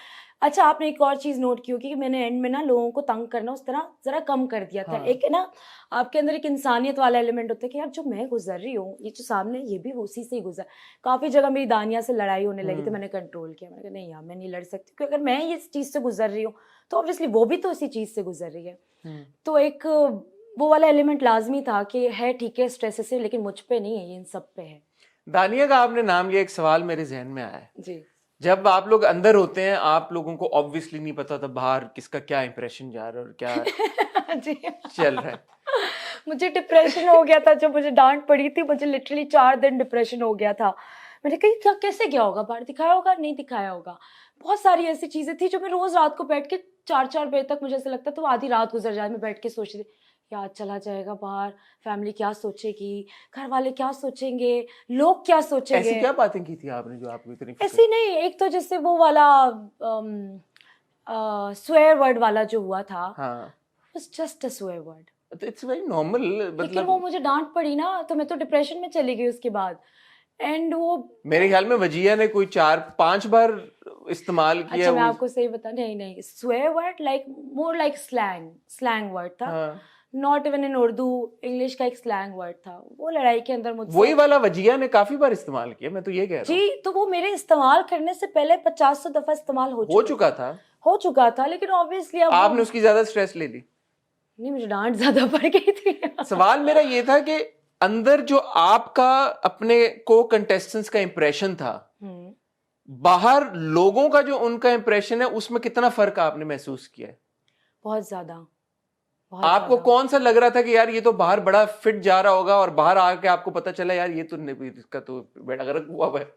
Speaker 1: अच्छा, आपने एक और चीज़ नोट की होगी कि मैंने एंड में ना लोगों को तंग करना उस तरह ज़रा कम कर दिया था।
Speaker 2: हाँ।
Speaker 1: एक ना आपके अंदर एक इंसानियत वाला एलिमेंट होता है कि यार जो मैं गुजर रही हूँ, ये जो सामने ये भी उसी से ही गुजर। काफ़ी जगह मेरी दानिया से लड़ाई होने लगी थी, मैंने कंट्रोल किया। मैंने कहा नहीं यार, मैं नहीं लड़ सकती, क्योंकि अगर मैं इस चीज़ से गुजर रही हूँ तो ऑब्वियसली वो भी तो इसी चीज़ से गुजर रही है। तो एक वो वाला एलिमेंट लाजमी था कि है ठीक है स्ट्रेस से, लेकिन मुझ पे नहीं है, ये इन सब पे है।
Speaker 2: दानिया का आपने नाम लिया, एक सवाल मेरे जहन में आया है।
Speaker 1: जी
Speaker 2: जब आप लोग अंदर होते हैं, आप लोगों को ऑब्वियसली नहीं पता था बाहर किसका क्या इंप्रेशन जा रहा है और क्या
Speaker 1: जी
Speaker 2: चल रहा है।
Speaker 1: मुझे डिप्रेशन हो गया था जब मुझे डांट पड़ी थी। मुझे लिटरली 4 दिन डिप्रेशन हो गया था। मैंने कही क्या कैसे क्या होगा, बाहर दिखाया होगा, नहीं दिखाया होगा। बहुत सारी ऐसी चीज़ें थी जो मैं रोज़ रात को बैठ के 4-4 बजे तक मुझे ऐसा लगता था वो आधी रात गुजर जाए, मैं बैठ के सोचती थी यार चला जाएगा बाहर, फैमिली क्या सोचेगी, घर वाले क्या सोचेंगे, लोग क्या
Speaker 2: ऐसी
Speaker 1: सोचेंगे।
Speaker 2: क्या बातें की थी आपने जो आपको इतनी फिक्र?
Speaker 1: ऐसी नहीं, एक तो जैसे वो वाला स्वेयर वर्ड वाला जो हुआ था,
Speaker 2: हाँ,
Speaker 1: was just a swear word.
Speaker 2: तो इट्स वेरी नॉर्मल,
Speaker 1: लेकिन वो
Speaker 2: मतलब
Speaker 1: मुझे डांट पड़ी ना, तो मैं तो डिप्रेशन में चली गई उसके बाद। एंड वो
Speaker 2: मेरे ख्याल में वजिया ने कोई 4-5 बार इस्तेमाल किया
Speaker 1: अच्छा मैं
Speaker 2: वो।
Speaker 1: आपको सही बता, नहीं नहीं, swear word like more like slang word था,
Speaker 2: हाँ,
Speaker 1: not even in Urdu, English का एक स्लैंग वर्ड था। वो लड़ाई के अंदर
Speaker 2: वही
Speaker 1: मुझसे
Speaker 2: वाला वजिया ने काफी बार इस्तेमाल किया, मैं तो ये कह रहा हूँ।
Speaker 1: जी, तो वो मेरे इस्तेमाल करने से पहले 50 दफा इस्तेमाल
Speaker 2: हो चुका था,
Speaker 1: हो चुका था, लेकिन ऑब्वियसली अब
Speaker 2: आपने
Speaker 1: वो
Speaker 2: उसकी ज्यादा स्ट्रेस ले ली।
Speaker 1: नहीं, मुझे डांट ज्यादा पड़ गई थी।
Speaker 2: सवाल मेरा ये था कि अंदर जो आपका अपने को कंटेस्टेंट्स का इंप्रेशन था,
Speaker 1: हम्म,
Speaker 2: बाहर लोगों का जो उनका इंप्रेशन है उसमें कितना फर्क आपने महसूस किया है?
Speaker 1: बहुत ज्यादा, बहुत
Speaker 2: आपको
Speaker 1: ज्यादा।
Speaker 2: कौन सा लग रहा था कि यार ये तो बाहर बड़ा फिट जा रहा होगा और बाहर आके आपको पता चला यार ये तो नहीं, इसका तो बेड़ा गर्क हुआ हुआ है?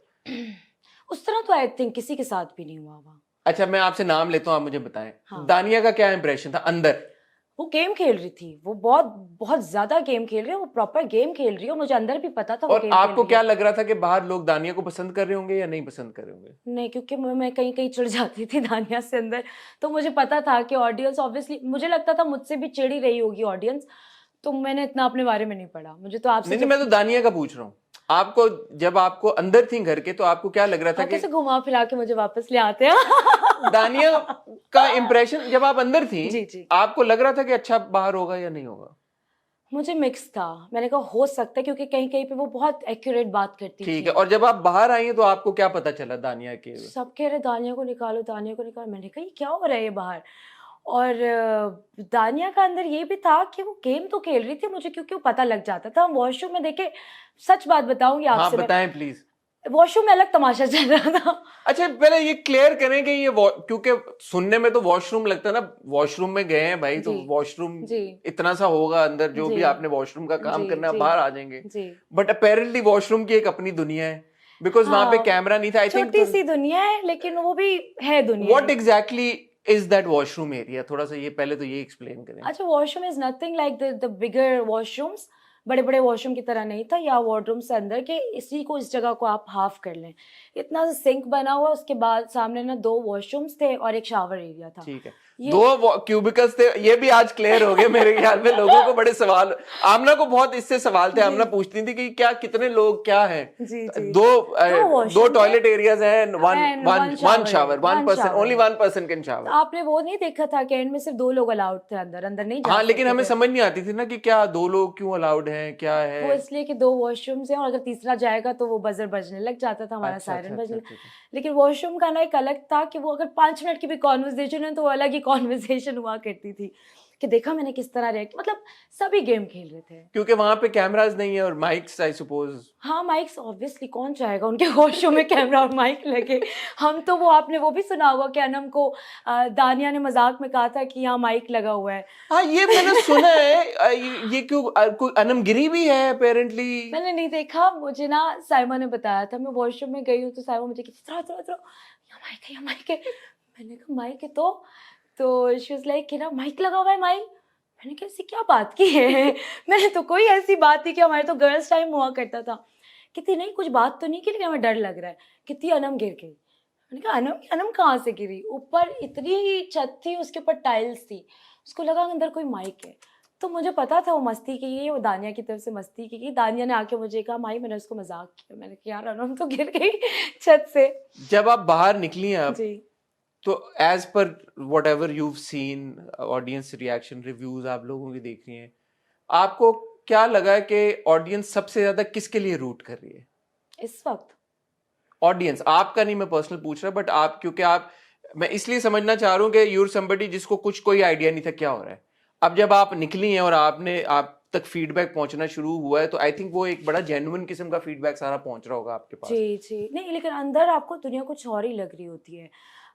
Speaker 1: उस तरह तो आई थिंक किसी के साथ भी नहीं हुआ हुआ।
Speaker 2: अच्छा, मैं आपसे नाम लेता हूं, आप मुझे बताएं,
Speaker 1: हाँ।
Speaker 2: दानिया का क्या इंप्रेशन था अंदर?
Speaker 1: वो गेम खेल रही थी, वो बहुत बहुत ज्यादा गेम खेल रही है, वो प्रॉपर गेम खेल रही है, मुझे अंदर भी पता था वो
Speaker 2: और
Speaker 1: गेम खेल
Speaker 2: आपको
Speaker 1: रही
Speaker 2: क्या
Speaker 1: है।
Speaker 2: लग रहा था कि बाहर लोग दानिया को पसंद कर रहे होंगे या नहीं पसंद कर रहे होंगे?
Speaker 1: नहीं, क्योंकि मैं कहीं कहीं चिढ़ जाती थी दानिया से अंदर, तो मुझे पता था कि ऑडियंस ऑब्वियसली, मुझे लगता था मुझसे भी चिढ़ी रही होगी ऑडियंस, तो मैंने इतना अपने बारे में नहीं पढ़ा। मुझे तो आपसे
Speaker 2: नहीं नहीं, मैं तो दानिया का पूछ रहा हूँ। आपको जब आपको अंदर थी घर के तो आपको क्या लग रहा था कि
Speaker 1: कैसे घुमा फिरा के मुझे वापस ले आते हैं।
Speaker 2: दानिया का इंप्रेशन जब आप अंदर थी,
Speaker 1: जी जी,
Speaker 2: आपको लग रहा था कि अच्छा बाहर होगा या नहीं होगा?
Speaker 1: मुझे मिक्स था। मैंने कहा हो सकता है, क्योंकि कहीं कहीं पे वो बहुत एक्यूरेट बात करती
Speaker 2: ठीक
Speaker 1: थी।
Speaker 2: है, और जब आप बाहर आई हैं तो आपको क्या पता चला दानिया के?
Speaker 1: सब कह रहे दानिया को निकालो, दानिया को निकालो। मैंने कहा ये क्या हो रहा है ये बाहर। और दानिया का अंदर ये भी था कि वो गेम तो खेल रही थी, मुझे क्योंकि वो पता लग जाता था। वॉशरूम में देखे, सच बात बताऊंगी
Speaker 2: हाँ
Speaker 1: आपसे, मैं
Speaker 2: बताएं प्लीज।
Speaker 1: वॉशरूम में अलग तमाशा चल रहा था।
Speaker 2: अच्छा पहले ये क्लियर करें कि ये क्योंकि सुनने में तो वॉशरूम लगता है ना, वॉशरूम में गए हैं भाई तो
Speaker 1: जी
Speaker 2: वॉशरूम
Speaker 1: जी
Speaker 2: इतना सा होगा अंदर, जो
Speaker 1: जी
Speaker 2: भी आपने वॉशरूम का काम
Speaker 1: जी
Speaker 2: करना है
Speaker 1: जी
Speaker 2: बाहर आ जाएंगे।
Speaker 1: जी।
Speaker 2: बट अपेरेंटली वॉशरूम की एक अपनी दुनिया है, बिकॉज वहां पे
Speaker 1: हाँ,
Speaker 2: कैमरा नहीं था आई थिंक।
Speaker 1: छोटी सी दुनिया है, लेकिन वो भी है दुनिया
Speaker 2: what
Speaker 1: he.
Speaker 2: Exactly is that washroom area? थोड़ा सा ये पहले तो ये एक्सप्लेन करें।
Speaker 1: अच्छा, washroom is nothing like the bigger washrooms, बड़े बड़े वॉशरूम की तरह नहीं था, या वार्डरूम से अंदर के इसी को, इस जगह को आप हाफ कर लें, इतना सा सिंक बना हुआ, उसके बाद सामने ना 2 वॉशरूम्स थे और एक शावर एरिया था।
Speaker 2: ठीक है,
Speaker 1: ये
Speaker 2: 2 क्यूबिकल्स थे, ये भी आज क्लियर हो गए मेरे ख्याल में। लोगों को बड़े सवाल, आमना को बहुत इससे सवाल थे,
Speaker 1: जी
Speaker 2: आमना पूछती थी कि क्या कितने लोग क्या हैं।
Speaker 1: जी जी।
Speaker 2: दो
Speaker 1: 2
Speaker 2: दो
Speaker 1: वॉशरूम थे
Speaker 2: टॉयलेट एरियाज हैं, one
Speaker 1: and
Speaker 2: one
Speaker 1: 1
Speaker 2: one
Speaker 1: shower
Speaker 2: shower,
Speaker 1: है,
Speaker 2: वन
Speaker 1: 1
Speaker 2: पर्सन,
Speaker 1: शावर
Speaker 2: ओनली
Speaker 1: है।
Speaker 2: 1 पर्सन कैन
Speaker 1: तो
Speaker 2: शावर।
Speaker 1: आपने वो नहीं देखा था कि एंड में सिर्फ 2 लोग अलाउड थे, अंदर अंदर नहीं जा
Speaker 2: हाँ लेकिन
Speaker 1: सकते
Speaker 2: हमें
Speaker 1: थे।
Speaker 2: समझ नहीं आती थी ना कि क्या 2 लोग क्यों अलाउड हैं, क्या
Speaker 1: वो
Speaker 2: है।
Speaker 1: इसलिए कि 2 वॉशरूम्स हैं, और अगर तीसरा जाएगा तो वो बजर बजने लग जाता था, हमारा
Speaker 2: अच्छा अच्छा
Speaker 1: सायरन
Speaker 2: अच्छा
Speaker 1: बजने।
Speaker 2: अच्छा अच्छा।
Speaker 1: लेकिन वॉशरूम का ना एक अलग था कि वो अगर 5 मिनट की भी कॉन्वर्सेशन है तो वो अलग ही कॉन्वर्सेशन हुआ करती थी, कि देखा मैंने किस तरह रिएक्ट, मतलब सभी गेम खेल रहे थे।
Speaker 2: क्योंकि वहां पे कैमराज नहीं है और माइक्स आई सपोज।
Speaker 1: हाँ, माइक्स ऑब्वियसली, कौन चाहेगा उनके वॉशरूम में कैमरा और माइक लगे। हम तो, वो आपने वो भी सुना होगा कि अनम को दानिया ने मजाक में कहा था कि यहाँ माइक लगा हुआ है।
Speaker 2: हाँ ये मैंने सुना है। ये क्यों कोई अनमगिरी भी है अपेरेंटली?
Speaker 1: मैंने नहीं देखा, मुझे ना साइमा ने बताया था। मैं वॉशरूम में गई हूँ तो साइमा मुझे कहती थी तरह यहाँ माइक है, यहाँ माइक है। मैंने कहा माइक है तो शी वाज लाइक कि ना माइक लगा हुआ है माइक। मैंने कहा ऐसी क्या बात की है। मैंने तो कोई ऐसी बात नहीं की, हमारे तो गर्ल्स टाइम हुआ करता था। कहती नहीं कुछ बात तो नहीं की, लेकिन हमें डर लग रहा है। कितनी अनम गिर गई। मैंने कहा अनम, अनम कहाँ से गिरी? ऊपर इतनी ही छत थी, उसके ऊपर टाइल्स थी, उसको लगा अंदर कोई माइक है। तो मुझे पता था वो मस्ती की है, वो दानिया की तरफ से मस्ती की। दानिया ने आके मुझे कहा माई, मैंने उसको मजाक किया। मैंने कहा यार अनम तो गिर गई छत से।
Speaker 2: जब आप बाहर निकली हैं आप,
Speaker 1: जी
Speaker 2: तो as per whatever you seen, audience reaction reviews आप लोगों की देख रही हैं, आपको क्या लगा कि ऑडियंस सबसे ज्यादा किसके लिए रूट कर रही है
Speaker 1: इस वक्त?
Speaker 2: ऑडियंस? आपका नहीं, मैं पर्सनल पूछ रहा, बट आप, क्योंकि आप, मैं इसलिए समझना चाह रहा हूं कि यूर समबडी जिसको कुछ कोई आइडिया नहीं था क्या हो रहा है। अब जब आप निकली हैं और आपने आप तक फीडबैक पहुंचना शुरू हुआ है, तो आई थिंक वो एक बड़ा जेन्युइन किस्म का फीडबैक सारा पहुंच रहा होगा आपके पास।
Speaker 1: जी जी। नहीं, लेकिन अंदर आपको दुनिया कुछ और ही लग रही होती है।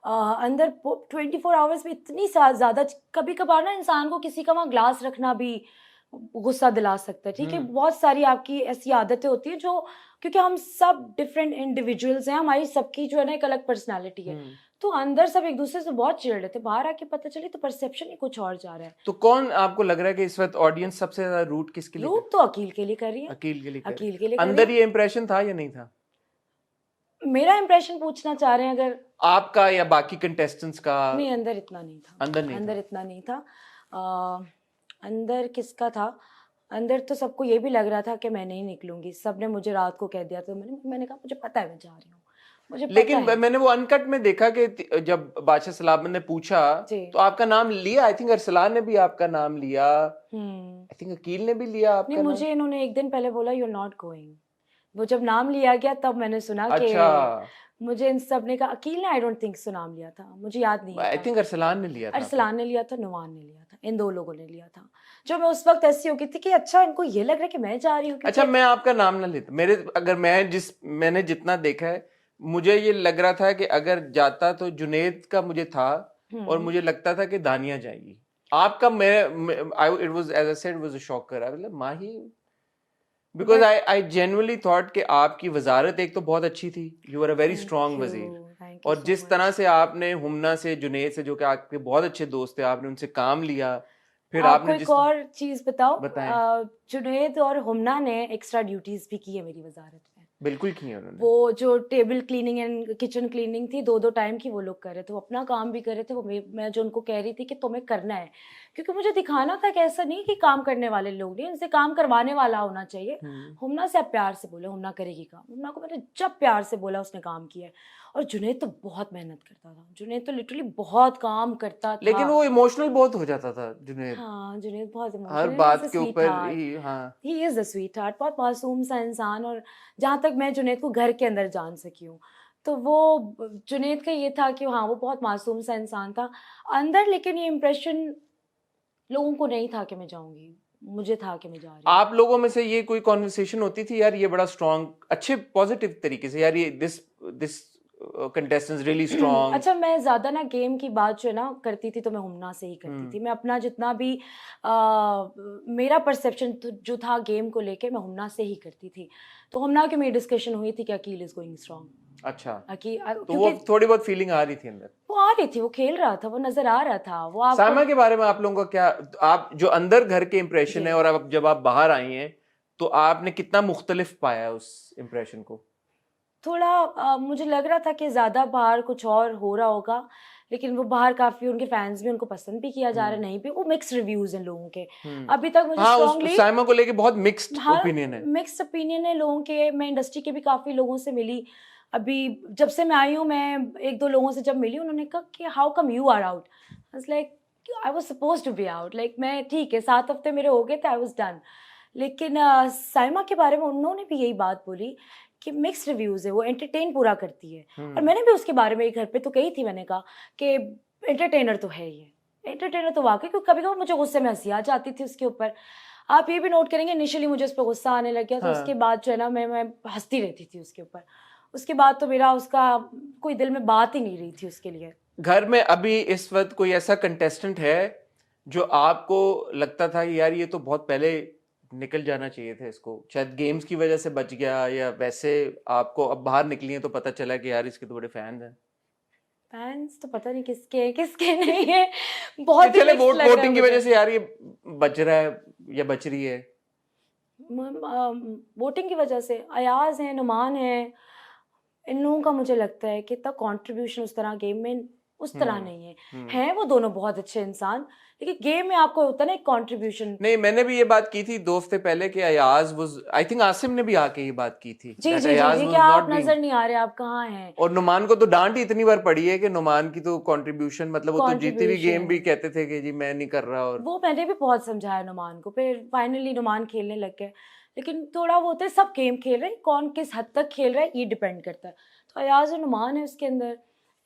Speaker 1: अंदर 24 आवर्स में इतनी ज़्यादा, कभी कभार ना इंसान को किसी का वहाँ ग्लास रखना भी गुस्सा दिला सकता है, ठीक है। बहुत सारी आपकी ऐसी आदतें होती हैं जो, क्योंकि हम सब डिफरेंट इंडिविजुअल्स हैं, हमारी सबकी जो है ना एक अलग पर्सनालिटी है, तो अंदर सब एक दूसरे से बहुत चिढ़ रहे थे, बाहर आके पता चली तो परसेप्शन ही कुछ और जा रहा है।
Speaker 2: तो कौन आपको लग रहा है कि इस वक्त ऑडियंस सबसे ज्यादा रूट किसके लिए
Speaker 1: रूट तो अकील के लिए कर रही है,
Speaker 2: अकील के लिए कर रही
Speaker 1: अकील
Speaker 2: है?
Speaker 1: के लिए कर रही
Speaker 2: अंदर
Speaker 1: है।
Speaker 2: ये इंप्रेशन था या नहीं था
Speaker 1: मेरा इंप्रेशन पूछना चाह रहे हैं अगर?
Speaker 2: आपका या बाकी कंटेस्टेंट्स का?
Speaker 1: नहीं, अंदर इतना नहीं था,
Speaker 2: अंदर नहीं
Speaker 1: अंदर
Speaker 2: था।
Speaker 1: इतना नहीं था। अंदर किसका था? अंदर तो सबको ये भी लग रहा था कि मैं नहीं निकलूंगी, सबने मुझे रात को कह दिया, तो मैंने कहा मुझे पता है मैं जा रही हूँ, मुझे पता
Speaker 2: लेकिन
Speaker 1: है।
Speaker 2: मैंने वो अनकट में देखा कि जब बादशाह सलाम ने पूछा
Speaker 1: जी।
Speaker 2: तो आपका नाम लिया। आई थिंक अरसलान ने भी आपका नाम लिया,
Speaker 1: हम्म।
Speaker 2: आई थिंक अकील ने भी लिया
Speaker 1: नहीं,
Speaker 2: आपका नाम।
Speaker 1: मुझे इन्होंने एक दिन पहले बोला यू आर नॉट गोइंग। वो जब नाम लिया गया तब मैंने सुना कि
Speaker 2: अच्छा,
Speaker 1: मुझे इन सब ने कहा, अकील ने आई डोंट थिंक सो नाम लिया था, मुझे याद नहीं
Speaker 2: आई
Speaker 1: था।
Speaker 2: थिंक अरसलान ने लिया था आपका।
Speaker 1: अरसलान ने लिया था, नुमान ने लिया था, इन 2 लोगों ने लिया था। जो मैं उस वक्त ऐसी हो गई थी कि अच्छा इनको ये लग रहा है कि मैं जा रही हूँ,
Speaker 2: अच्छा, मैं आपका नाम ना लेता, मैंने जितना देखा है, मुझे ये लग रहा था कि अगर जाता तो जुनेद का मुझे था, और मुझे लगता था कि दानिया जाएगी। आपका it was as I said was a shocker. I मतलब Mahi, because I genuinely thought कि आपकी वजारत एक तो बहुत अच्छी थी, you are a very strong wazir, और जिस तरह से आपने हुमना से, जुनेद से, जो कि आपके बहुत अच्छे दोस्त थे, आपने उनसे काम लिया, फिर
Speaker 1: आपको
Speaker 2: आपने
Speaker 1: एक
Speaker 2: जिस
Speaker 1: और चीज बताओ,
Speaker 2: बताएं।
Speaker 1: जुनैद और हुमना ने एक्स्ट्रा ड्यूटीज भी की है मेरी वजारत में।
Speaker 2: बिल्कुल किया उन्होंने।
Speaker 1: वो जो table cleaning and kitchen cleaning थी, 2-2 टाइम की वो लोग कर रहे थे, वो अपना काम भी कर रहे थे। वो मैं जो उनको कह रही थी कि तुम्हें करना है, क्योंकि मुझे दिखाना था कि ऐसा नहीं कि काम करने वाले लोग नहीं, इनसे काम करवाने वाला होना चाहिए। हुमना से आप प्यार से बोले, हुमना करेगी काम। हुमना को मैंने जब प्यार से बोला उसने काम किया है। और जुनैद तो बहुत मेहनत करता था, जुनैद तो लिटरली बहुत काम करता था।
Speaker 2: लेकिन वो इमोशनल बहुत हो जाता था जुनैद,
Speaker 1: हाँ, जुनैद बहुत
Speaker 2: हर
Speaker 1: इमोशनल,
Speaker 2: बात
Speaker 1: इज अ
Speaker 2: के
Speaker 1: स्वीट
Speaker 2: ऊपर
Speaker 1: हार्ट,
Speaker 2: ही। हाँ,
Speaker 1: he is a sweet heart, बहुत मासूम सा इंसान। और जहाँ तक मैं जुनैद को घर के अंदर जान सकी हूँ, तो वो जुनैद का ये था कि हाँ वो बहुत मासूम सा इंसान था अंदर। लेकिन ये इम्प्रेशन लोगों को नहीं था कि मैं जाऊंगी, मुझे था कि मैं जा रही हूँ।
Speaker 2: आप लोगों में से ये कोई कॉन्वर्सेशन होती थी यार, ये बड़ा स्ट्रांग, अच्छे पॉजिटिव तरीके से, यार ये दिस कंटेस्टेंट रियली स्ट्रांग?
Speaker 1: अच्छा, मैं ज़्यादा ना गेम की बात जो है ना करती थी, तो मैं हुमना से ही करती थी। मैं अपना जितना भी मेरा परसेप्शन जो था गेम को लेके, मैं हुमना से ही करती थी। तो हुमना की मेरी डिस्कशन हुई थी कि अकील इज गोइंग स्ट्रांग।
Speaker 2: अच्छा, तो वो
Speaker 1: क्योंकि
Speaker 2: थोड़ी बहुत फीलिंग आ रही थी अंदर?
Speaker 1: वो आ रही थी, वो खेल रहा था, वो नजर आ रहा था। वो आपको
Speaker 2: साइमा के बारे में आप लोगों का क्या, आप जो अंदर घर के इंप्रेशन
Speaker 1: जी,
Speaker 2: है और अब जब आप बाहर आई हैं तो आपने कितना मुख्तलिफ पाया उस इंप्रेशन को?
Speaker 1: थोड़ा मुझे लग रहा था कि ज़्यादा बाहर कुछ और हो रहा होगा, लेकिन वो बाहर काफ़ी उनके फैंस भी, उनको पसंद भी किया जा रहा है, नहीं भी। वो मिक्स रिव्यूज़ हैं लोगों के। अभी तक मुझे
Speaker 2: हाँ, उस
Speaker 1: स्ट्रांगली
Speaker 2: साइमा को लेके बहुत मिक्स्ड
Speaker 1: हाँ,
Speaker 2: ओपिनियन है।
Speaker 1: मिक्स्ड ओपिनियन है लोगों के। मैं इंडस्ट्री के भी काफ़ी लोगों से मिली। अभी जब से मैं आई हूँ, मैं 1-2 लोगों से जब मिली, उन्होंने कहा कि how come you are out? I was like I was supposed to be out, like मैं ठीक है 7 हफ्ते मेरे हो गए थे, आई वाज़ डन। लेकिन साइमा के बारे में उन्होंने भी यही बात बोली कि मिक्स्ड रिव्यूज़ है, वो एंटरटेन पूरा करती है। और मैंने भी उसके बारे में एक घर पे तो कही थी, मैंने कहा कि एंटरटेनर तो है ये, एंटरटेनर तो वाक़ई, क्योंकि कभी-कभी मुझे गुस्से में हँसी आ जाती थी उसके ऊपर। आप ये भी नोट करेंगे, इनिशियली मुझे उस पे गुस्सा आने लग गया, तो उसके बाद जो है ना मैं हँसती रहती थी उसके ऊपर। उसके बाद तो मेरा उसका कोई दिल में बात ही नहीं रही थी उसके लिए।
Speaker 2: घर में अभी इस वक्त कोई ऐसा कंटेस्टेंट है जो आपको लगता था कि यार ये तो बहुत पहले निकल जाना चाहिए था, इसको शायद गेम्स की वजह से बच गया, या वैसे आपको अब बाहर निकली है तो पता चला कि यार इसके तो बड़े फैंस हैं?
Speaker 1: फैन्स तो पता नहीं किसके हैं, किसके नहीं है, बहुत ही
Speaker 2: चले
Speaker 1: मिक्स्ड लग रहा है
Speaker 2: वोटिंग की
Speaker 1: मुझे।
Speaker 2: वजह से यार ये बच रहा है या बच रही है?
Speaker 1: वोटिंग की वजह से अयाज हैं, नुमान हैं, इन लोगों का मुझे लगता है कि इतना कंट्रीब्यूशन उस तरह गेम में उस तरह नहीं है। हैं वो दोनों बहुत अच्छे इंसान, लेकिन गेम में आपको होता है ना एक कंट्रीब्यूशन।
Speaker 2: नहीं, मैंने भी ये बात की थी 2 हफ्ते पहले कि Ayaz was, I think Asim ने भी आके ये बात की थी
Speaker 1: जी
Speaker 2: दैट
Speaker 1: जी जी
Speaker 2: अयाज
Speaker 1: जी,
Speaker 2: वाज
Speaker 1: क्या
Speaker 2: नॉट
Speaker 1: आप
Speaker 2: बीइंग।
Speaker 1: नजर नहीं आ रहे, आप कहाँ हैं?
Speaker 2: और नुमान को तो डांट ही इतनी बार पड़ी है कि नुमान की तो कंट्रीब्यूशन, मतलब वो तो जीती हुई गेम भी
Speaker 1: कंट्रीब्यूशन
Speaker 2: कहते थे कि जी मैं नहीं कर रहा। और
Speaker 1: वो मैंने भी बहुत समझाया नुमान को, फिर फाइनली नुमान खेलने लग गए। लेकिन थोड़ा वो होता है, सब गेम खेल रहे हैं, कौन किस हद तक खेल रहा है ये डिपेंड करता है। तो अयाज और नुमान है उसके अंदर,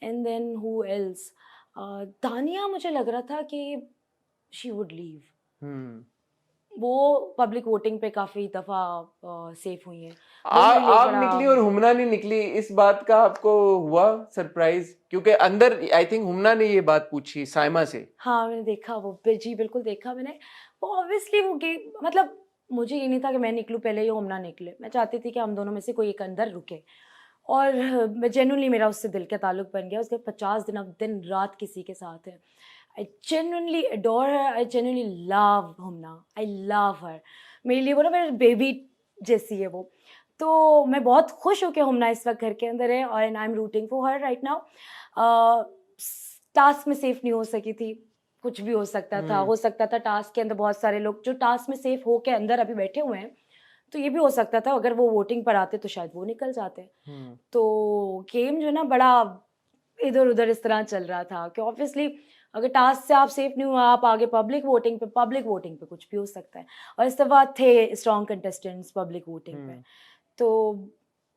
Speaker 1: एंड देन हु एल्स? दानिया मुझे लग रहा था कि शी वुड लीव।
Speaker 2: हम्म
Speaker 1: वो पब्लिक वोटिंग पे काफी दफा सेफ हुई हैं। वो मेरे लिए
Speaker 2: आप
Speaker 1: बड़ा
Speaker 2: निकली और हुमना नहीं निकली, इस बात का आपको हुआ सरप्राइज? क्योंकि अंदर आई थिंक हुमना ने ये बात पूछी साइमा से।
Speaker 1: हाँ मैंने देखा वो जी बिल्कुल देखा मैंने। वो ऑब्वियसली वो गेम मतलब मुझे ये नहीं था कि मैं निकलूँ पहले या हमना निकले, मैं चाहती थी कि हम दोनों में से कोई एक अंदर रुके। और मैं जेन्युइनली मेरा उससे दिल का ताल्लुक बन गया। उसके 50 दिन अब दिन रात किसी के साथ है। I genuinely adore her, I genuinely love Hamna, I love हर। मेरे लिए वो ना मेरी बेबी जैसी है वो। तो मैं बहुत खुश हूँ कि हमना इस वक्त घर के अंदर है और I am rooting for her right now. Task में सेफ नहीं हो सकी थी, कुछ भी हो सकता था। हो सकता था टास्क के अंदर बहुत सारे लोग जो टास्क में सेफ हो के अंदर अभी बैठे हुए हैं, तो ये भी हो सकता था अगर वो वोटिंग पर आते तो शायद वो निकल जाते। तो गेम जो है ना बड़ा इधर उधर इस तरह चल रहा था कि ऑब्वियसली अगर टास्क से आप सेफ नहीं हुआ, आप आगे पब्लिक वोटिंग पे कुछ भी हो सकता है। और इस दफा थे स्ट्रॉन्ग कंटेस्टेंट्स पब्लिक वोटिंग पे। तो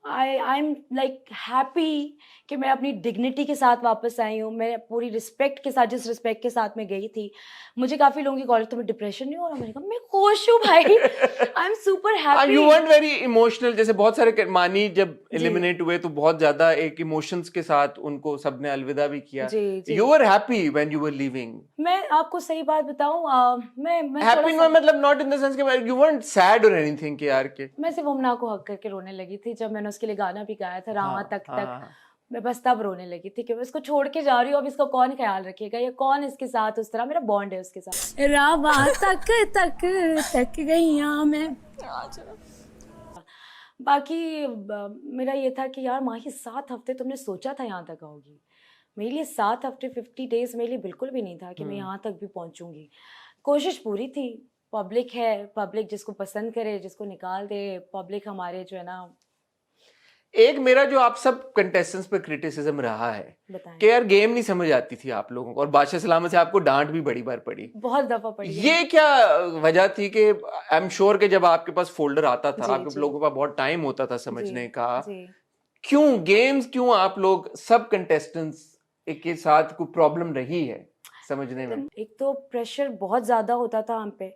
Speaker 1: आई एम लाइक हैप्पी कि मैं अपनी डिग्निटी के साथ वापस आई हूँ। मैं पूरी रिस्पेक्ट के साथ, जिस रिस्पेक्ट के साथ मैं गई थी, मुझे काफ़ी लोगों की कॉल तुम्हें डिप्रेशन नहीं हो रहा? मैंने कहा मैं खुश हूँ भाई, आई am super happy.
Speaker 2: You weren't very emotional, जैसे बहुत सारे मानी जब
Speaker 1: जी
Speaker 2: एलिमिनेट हुए तो बहुत ज्यादा एक इमोशंस के साथ उनको सबने अलविदा भी किया।
Speaker 1: जी जी।
Speaker 2: You were happy when you were leaving?
Speaker 1: मैं आपको सही बात बताऊं, मैं थोड़ा
Speaker 2: हैप्पी
Speaker 1: सा
Speaker 2: मतलब नॉट इन द सेंस कि यू weren't सैड और एनीथिंग कि यार के।
Speaker 1: मैं सिर्फ उमना को हक करके रोने लगी थी जब मैंने उसके लिए गाना भी गाया था, रावा तक तक।
Speaker 2: हाँ।
Speaker 1: मैं बस तब रोने लगी थी कि मैं इसको छोड़ के जा रही हूँ, अब इसका कौन ख्याल रखेगा या कौन इसके साथ उस तरह, मेरा बॉन्ड है उसके साथ। रावा तक तक तक गईया मैं। बाकी मेरा ये था कि यार माही 7 हफ्ते तुमने सोचा था यहाँ तक आओगी? मेरे लिए 7 हफ्ते 50 डेज मेरे लिए बिल्कुल भी नहीं था कि मैं यहाँ तक भी पहुँचूंगी। कोशिश पूरी थी। पब्लिक है, पब्लिक जिसको पसंद करे, जिसको निकाल दे, पब्लिक हमारे जो है ना।
Speaker 2: एक मेरा जो आप सब कंटेस्टेंट्स पे क्रिटिसिज्म रहा है
Speaker 1: बताएं।
Speaker 2: कि यार गेम नहीं समझ आती थी आप लोगों को, और बादशाह सलामत से आपको डांट भी बड़ी बार पड़ी।
Speaker 1: बहुत दफा पड़ी है।
Speaker 2: ये क्या वजह थी कि आई एम श्योर कि जब आपके पास फोल्डर आता था,
Speaker 1: जी
Speaker 2: आपके
Speaker 1: जी
Speaker 2: लोगों के पास बहुत टाइम होता था
Speaker 1: जी
Speaker 2: समझने का,
Speaker 1: जी।
Speaker 2: क्यों गेम्स, क्यों आप लोग सब कंटेस्टेंट्स के साथ कोई प्रॉब्लम रही है समझने में?
Speaker 1: एक तो प्रेशर बहुत ज़्यादा होता था हम पे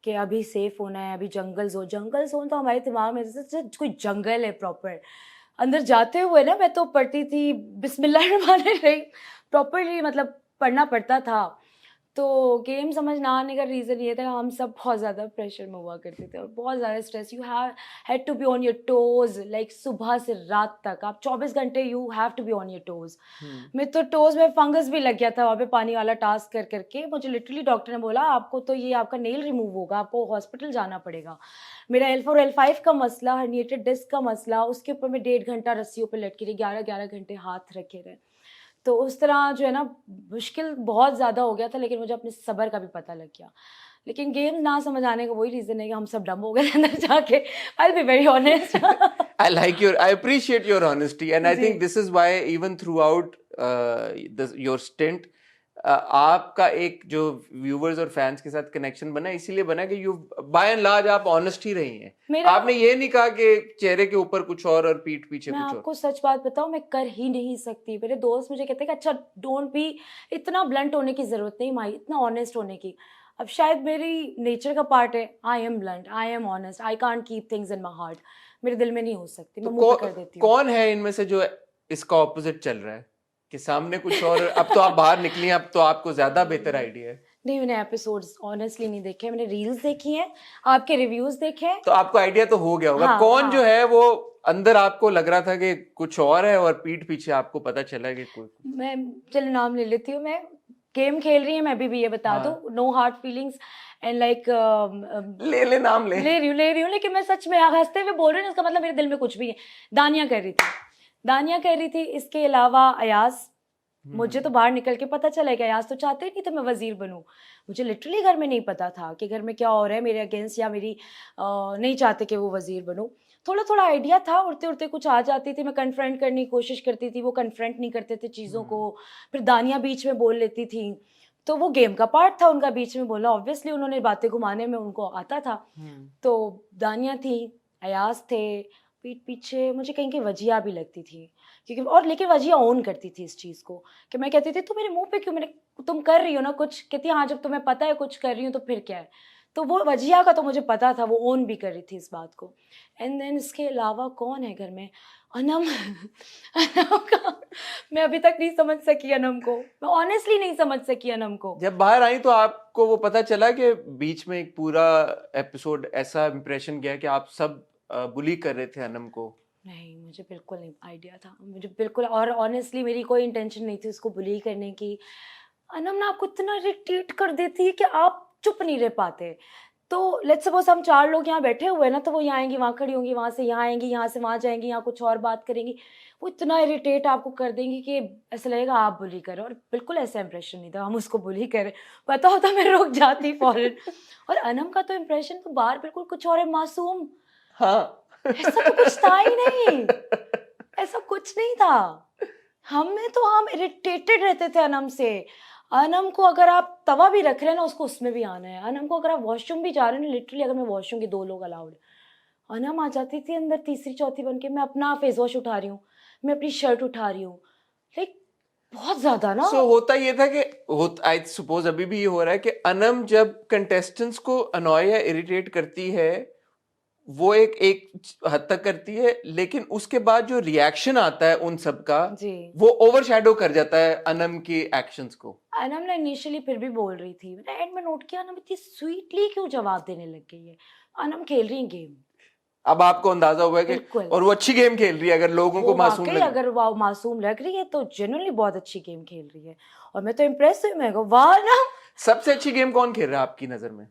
Speaker 1: कि अभी सेफ होना है, अभी जंगल जोन तो हमारे दिमाग में जैसे कोई जंगल है प्रॉपर। अंदर जाते हुए ना मैं तो पढ़ती थी बिस्मिल्लाहिर्रहमानिर्रहीम, प्रॉपरली मतलब पढ़ना पड़ता था। तो गेम समझ ना आने का रीज़न ये था, हम सब बहुत ज़्यादा प्रेशर में हुआ करते थे और बहुत ज़्यादा stress. You had to be on your toes, like सुबह से रात तक आप 24 घंटे you have to be on your toes. मैं तो टोज़ में फंगस भी लग गया था वहाँ पे पानी वाला टास्क कर करके। मुझे लिटरली डॉक्टर ने बोला आपको तो ये आपका नेल रिमूव होगा, आपको हॉस्पिटल जाना पड़ेगा। मेरा L4 L5 का मसला, हर्निएटेड डिस्क का मसला, उसके ऊपर मैं 1.5 घंटा रस्सियों पर लटकी रही, 11-11 घंटे हाथ रखे रहे। तो उस तरह जो है ना मुश्किल बहुत ज़्यादा हो गया था, लेकिन मुझे अपने सब्र का भी पता लग गया। लेकिन गेम ना समझ आने का वही रीज़न है कि हम सब डम हो गए थे अंदर जाके। I will be very honest.
Speaker 2: I appreciate your honesty, and I
Speaker 1: जी
Speaker 2: think this is why even throughout your stint, आपका एक जो व्यूवर्स और फैंस के साथ कनेक्शन बना, इसीलिए बना कि यू बाय एंड लार्ज आप ऑनेस्ट ही रही हैं।
Speaker 1: मेरा
Speaker 2: आपने ये नहीं कहा कि चेहरे के ऊपर कुछ और पीठ पीछे
Speaker 1: मैं
Speaker 2: कुछ और।
Speaker 1: आपको सच बात बताऊं, मैं कर ही नहीं सकती। मेरे दोस्त मुझे कहते हैं कि अच्छा डोंट बी, इतना ब्लंट होने की ज़रूरत नहीं माई, इतना ऑनेस्ट होने की। अब शायद मेरी नेचर का पार्ट है, I am blunt, I am honest, I can't keep things in my heart. मेरे दिल में नहीं हो सकती,
Speaker 2: तो
Speaker 1: मैं मुंह पे कर देती हूँ।
Speaker 2: कौन है इनमें से जो इसका ऑपोजिट चल रहा है कि सामने कुछ और? अब तो आप बाहर निकली हैं, अब तो आपको ज्यादा बेहतर आइडिया है।
Speaker 1: नहीं, मैंने एपिसोड्स ऑनेस्टली नहीं देखे, मैंने रील्स देखी हैं, आपके रिव्यूज देखे हैं।
Speaker 2: तो आपको आइडिया तो हो गया होगा
Speaker 1: हाँ
Speaker 2: कौन
Speaker 1: हाँ।
Speaker 2: जो है वो अंदर आपको लग रहा था कि कुछ और है और पीठ पीछे आपको पता चला कि कोई।
Speaker 1: मैं चलो नाम ले लेती हूँ। मैं गेम खेल रही हूँ, मैं भी ये बता
Speaker 2: हाँ।
Speaker 1: दूँ, no hard feelings and like
Speaker 2: ले नाम ले।
Speaker 1: ले रही हूँ, लेकिन मैं सच में हंसते हुए बोल रही हूँ, इसका मतलब मेरे दिल में कुछ भी नहीं। दानिया कर रही थी, इसके अलावा अयाज। मुझे तो बाहर निकल के पता चला कि अयाज तो चाहते ही नहीं तो मैं वजीर बनूं। मुझे लिटरली घर में नहीं पता था कि घर में क्या हो रहा है मेरे अगेंस्ट, या मेरी नहीं चाहते कि वो वजीर बनूं। थोड़ा थोड़ा आइडिया था, उड़ते उड़ते कुछ आ जाती थी, मैं कन्फ्रंट करने की कोशिश करती थी, वो कन्फ्रंट नहीं करते थे चीज़ों को। फिर दानिया बीच में बोल लेती थी, तो वो गेम का पार्ट था उनका बीच में बोलना, ऑब्वियसली उन्होंने बातें घुमाने में उनको आता था। तो दानिया थी, अयाज थे, पीठ पीछे मुझे कहीं की वजिया भी लगती थी, क्योंकि और लेकिन वजिया ओन करती थी इस चीज़ को कि मैं कहती थी तू मेरे मुंह पे क्यों, मैंने तुम कर रही हो ना कुछ, कहती हाँ जब तुम्हें पता है कुछ कर रही हूँ तो फिर क्या है। तो वो वजिया का तो मुझे पता था, वो ओन भी कर रही थी इस बात को। एंड देन इसके अलावा कौन है घर में? अनम। अनम का मैं अभी तक नहीं समझ सकी अनम को, मैं ऑनेस्टली नहीं समझ सकी अनम को।
Speaker 2: जब बाहर आई तो आपको वो पता चला कि बीच में एक पूरा एपिसोड ऐसा इंप्रेशन गया कि आप सब बुली कर रहे थे अनम को?
Speaker 1: नहीं, मुझे बिल्कुल नहीं आइडिया था, मुझे बिल्कुल, और ऑनेस्टली मेरी कोई इंटेंशन नहीं थी उसको बुली करने की। अनम ना आपको इतना इरिटेट कर देती है कि आप चुप नहीं रह पाते। तो लेट्स सपोज हम 4 लोग यहाँ बैठे हुए हैं ना, तो वो यहाँ आएंगी, वहाँ खड़ी होंगी, वहाँ से यहाँ आएंगी, यहाँ से वहाँ जाएंगी, यहाँ कुछ और बात करेंगी। वो इतना इरिटेट आपको कर देंगी कि ऐसा लगेगा आप बुली कर रहे हो, और बिल्कुल ऐसा इंप्रेशन नहीं था हम उसको बुली करें। पता होता मैं रुक जाती फौरन। और अनम का तो इंप्रेशन तो बाहर बिल्कुल कुछ और है, मासूम।
Speaker 2: हाँ।
Speaker 1: ऐसा तो कुछ था ही नहीं, ऐसा कुछ नहीं था। हम इरिटेटेड रहते थे अनम से। अनम को अगर आप तवा भी रख रहे हैं ना, उसको उसमें भी आना है। अनम को अगर आप वॉशरूम भी जा रहे हैं ना, लिटरली अगर मैं वॉशरूम के 2 लोग अलाउड, अनम आ जाती थी अंदर तीसरी चौथी बन के, मैं अपना फेस वॉश उठा रही हूँ, मैं अपनी शर्ट उठा रही हूँ, लाइक बहुत ज्यादा ना।
Speaker 2: सो होता ये था कि आई सपोज अभी भी ये हो रहा है कि अनम जब कंटेस्टेंट्स को अनॉय या इरिटेट करती है, वो एक हद तक करती है, लेकिन उसके बाद जो रिएक्शन आता है उन सब का,
Speaker 1: जी,
Speaker 2: वो ओवरशैडो कर जाता है अनम के एक्शंस को।
Speaker 1: अनम ने इनिशियली फिर भी बोल रही थी, मैंने एंड में नोट किया, अनम इतनी स्वीटली क्यों जवाब देने लग गई है। अनम खेल रही है गेम,
Speaker 2: अब आपको अंदाजा हुआ है कि,
Speaker 1: बिल्कुल।
Speaker 2: और वो अच्छी गेम खेल रही है, अगर लोगों
Speaker 1: वो
Speaker 2: को मासूम
Speaker 1: वाकई
Speaker 2: लगे।
Speaker 1: अगर वो मासूम लग रही है तो जेन्युइनली बहुत अच्छी गेम खेल रही है, और मैं तो इम्प्रेस हुई, मैं कहा वाह ना।
Speaker 2: सबसे अच्छी गेम कौन खेल रहा है आपकी नजर में?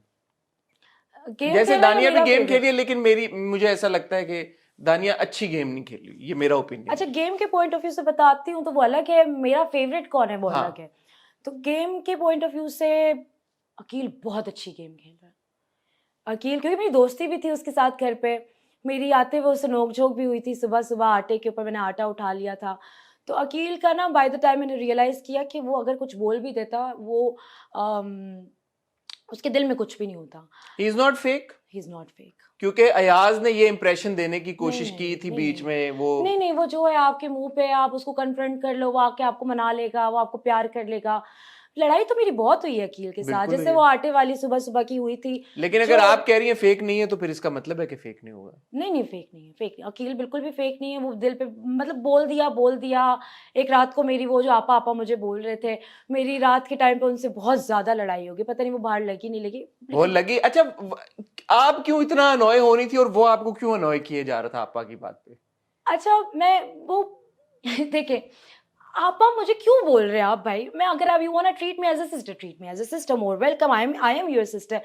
Speaker 1: गेम
Speaker 2: जैसे
Speaker 1: खेलना
Speaker 2: दानिया भी
Speaker 1: मेरा
Speaker 2: गेम
Speaker 1: फेवरेट।
Speaker 2: खेली है, लेकिन मुझे ऐसा लगता है कि दानिया अच्छी गेम नहीं खेली, ये मेरा ओपिनियन।
Speaker 1: अच्छा, गेम के पॉइंट ऑफ व्यू से बताती हूँ तो वो अलग है, मेरा फेवरेट कौन है वो
Speaker 2: हाँ।
Speaker 1: अलग है। तो गेम के पॉइंट ऑफ व्यू से अकील बहुत अच्छी गेम खेल रहा है। अकील, क्योंकि मेरी दोस्ती भी थी उसके साथ घर पे, मेरी आते हुए उससे नोक झोंक भी हुई थी, सुबह सुबह आटे के ऊपर मैंने आटा उठा लिया था। तो अकील का ना बाय द टाइम मैंने रियलाइज किया कि वो अगर कुछ बोल भी देता, वो उसके दिल में कुछ भी नहीं होता।
Speaker 2: He is not fake,
Speaker 1: he is not fake.
Speaker 2: क्योंकि अयाज ने ये इंप्रेशन देने की
Speaker 1: नहीं
Speaker 2: कोशिश की
Speaker 1: नहीं
Speaker 2: थी
Speaker 1: नहीं
Speaker 2: बीच
Speaker 1: नहीं
Speaker 2: में, वो
Speaker 1: नहीं नहीं, वो जो है आपके मुंह पे, आप उसको कन्फ्रंट कर लो, वो आके आपको मना लेगा, वो आपको प्यार कर लेगा। लड़ाई तो मेरी बहुत हुई है अकील के साथ,
Speaker 2: बिल्कुल
Speaker 1: जैसे
Speaker 2: हुई
Speaker 1: वो
Speaker 2: है।
Speaker 1: आटे वाली सुबह सुबह की हुई थी।
Speaker 2: लेकिन
Speaker 1: जो
Speaker 2: अगर आप कह रही हैं फेक नहीं है, तो फिर इसका मतलब है कि फेक नहीं होगा।
Speaker 1: नहीं नहीं, फेक नहीं है, फेक नहीं, अकील बिल्कुल भी फेक नहीं है। वो दिल पे मतलब बोल दिया। एक रात को मेरी वो जो आपा आपा मुझे बोल रहे थे, मेरी रात के टाइम पे उनसे बहुत ज्यादा लड़ाई होगी, पता नहीं वो बाहर लगी नहीं लगी,
Speaker 2: वो
Speaker 1: लेकिन
Speaker 2: लगी। अच्छा, आप क्यों इतना अनॉय होनी थी और वो आपको क्यों अनॉय किए जा रहा था आपा की बात पे?
Speaker 1: अच्छा मैं वो देखिए, आपा मुझे क्यों बोल रहे हैं आप भाई? मैं अगर आप you want treat me as a sister, treat me as a sister, more welcome, I am your sister.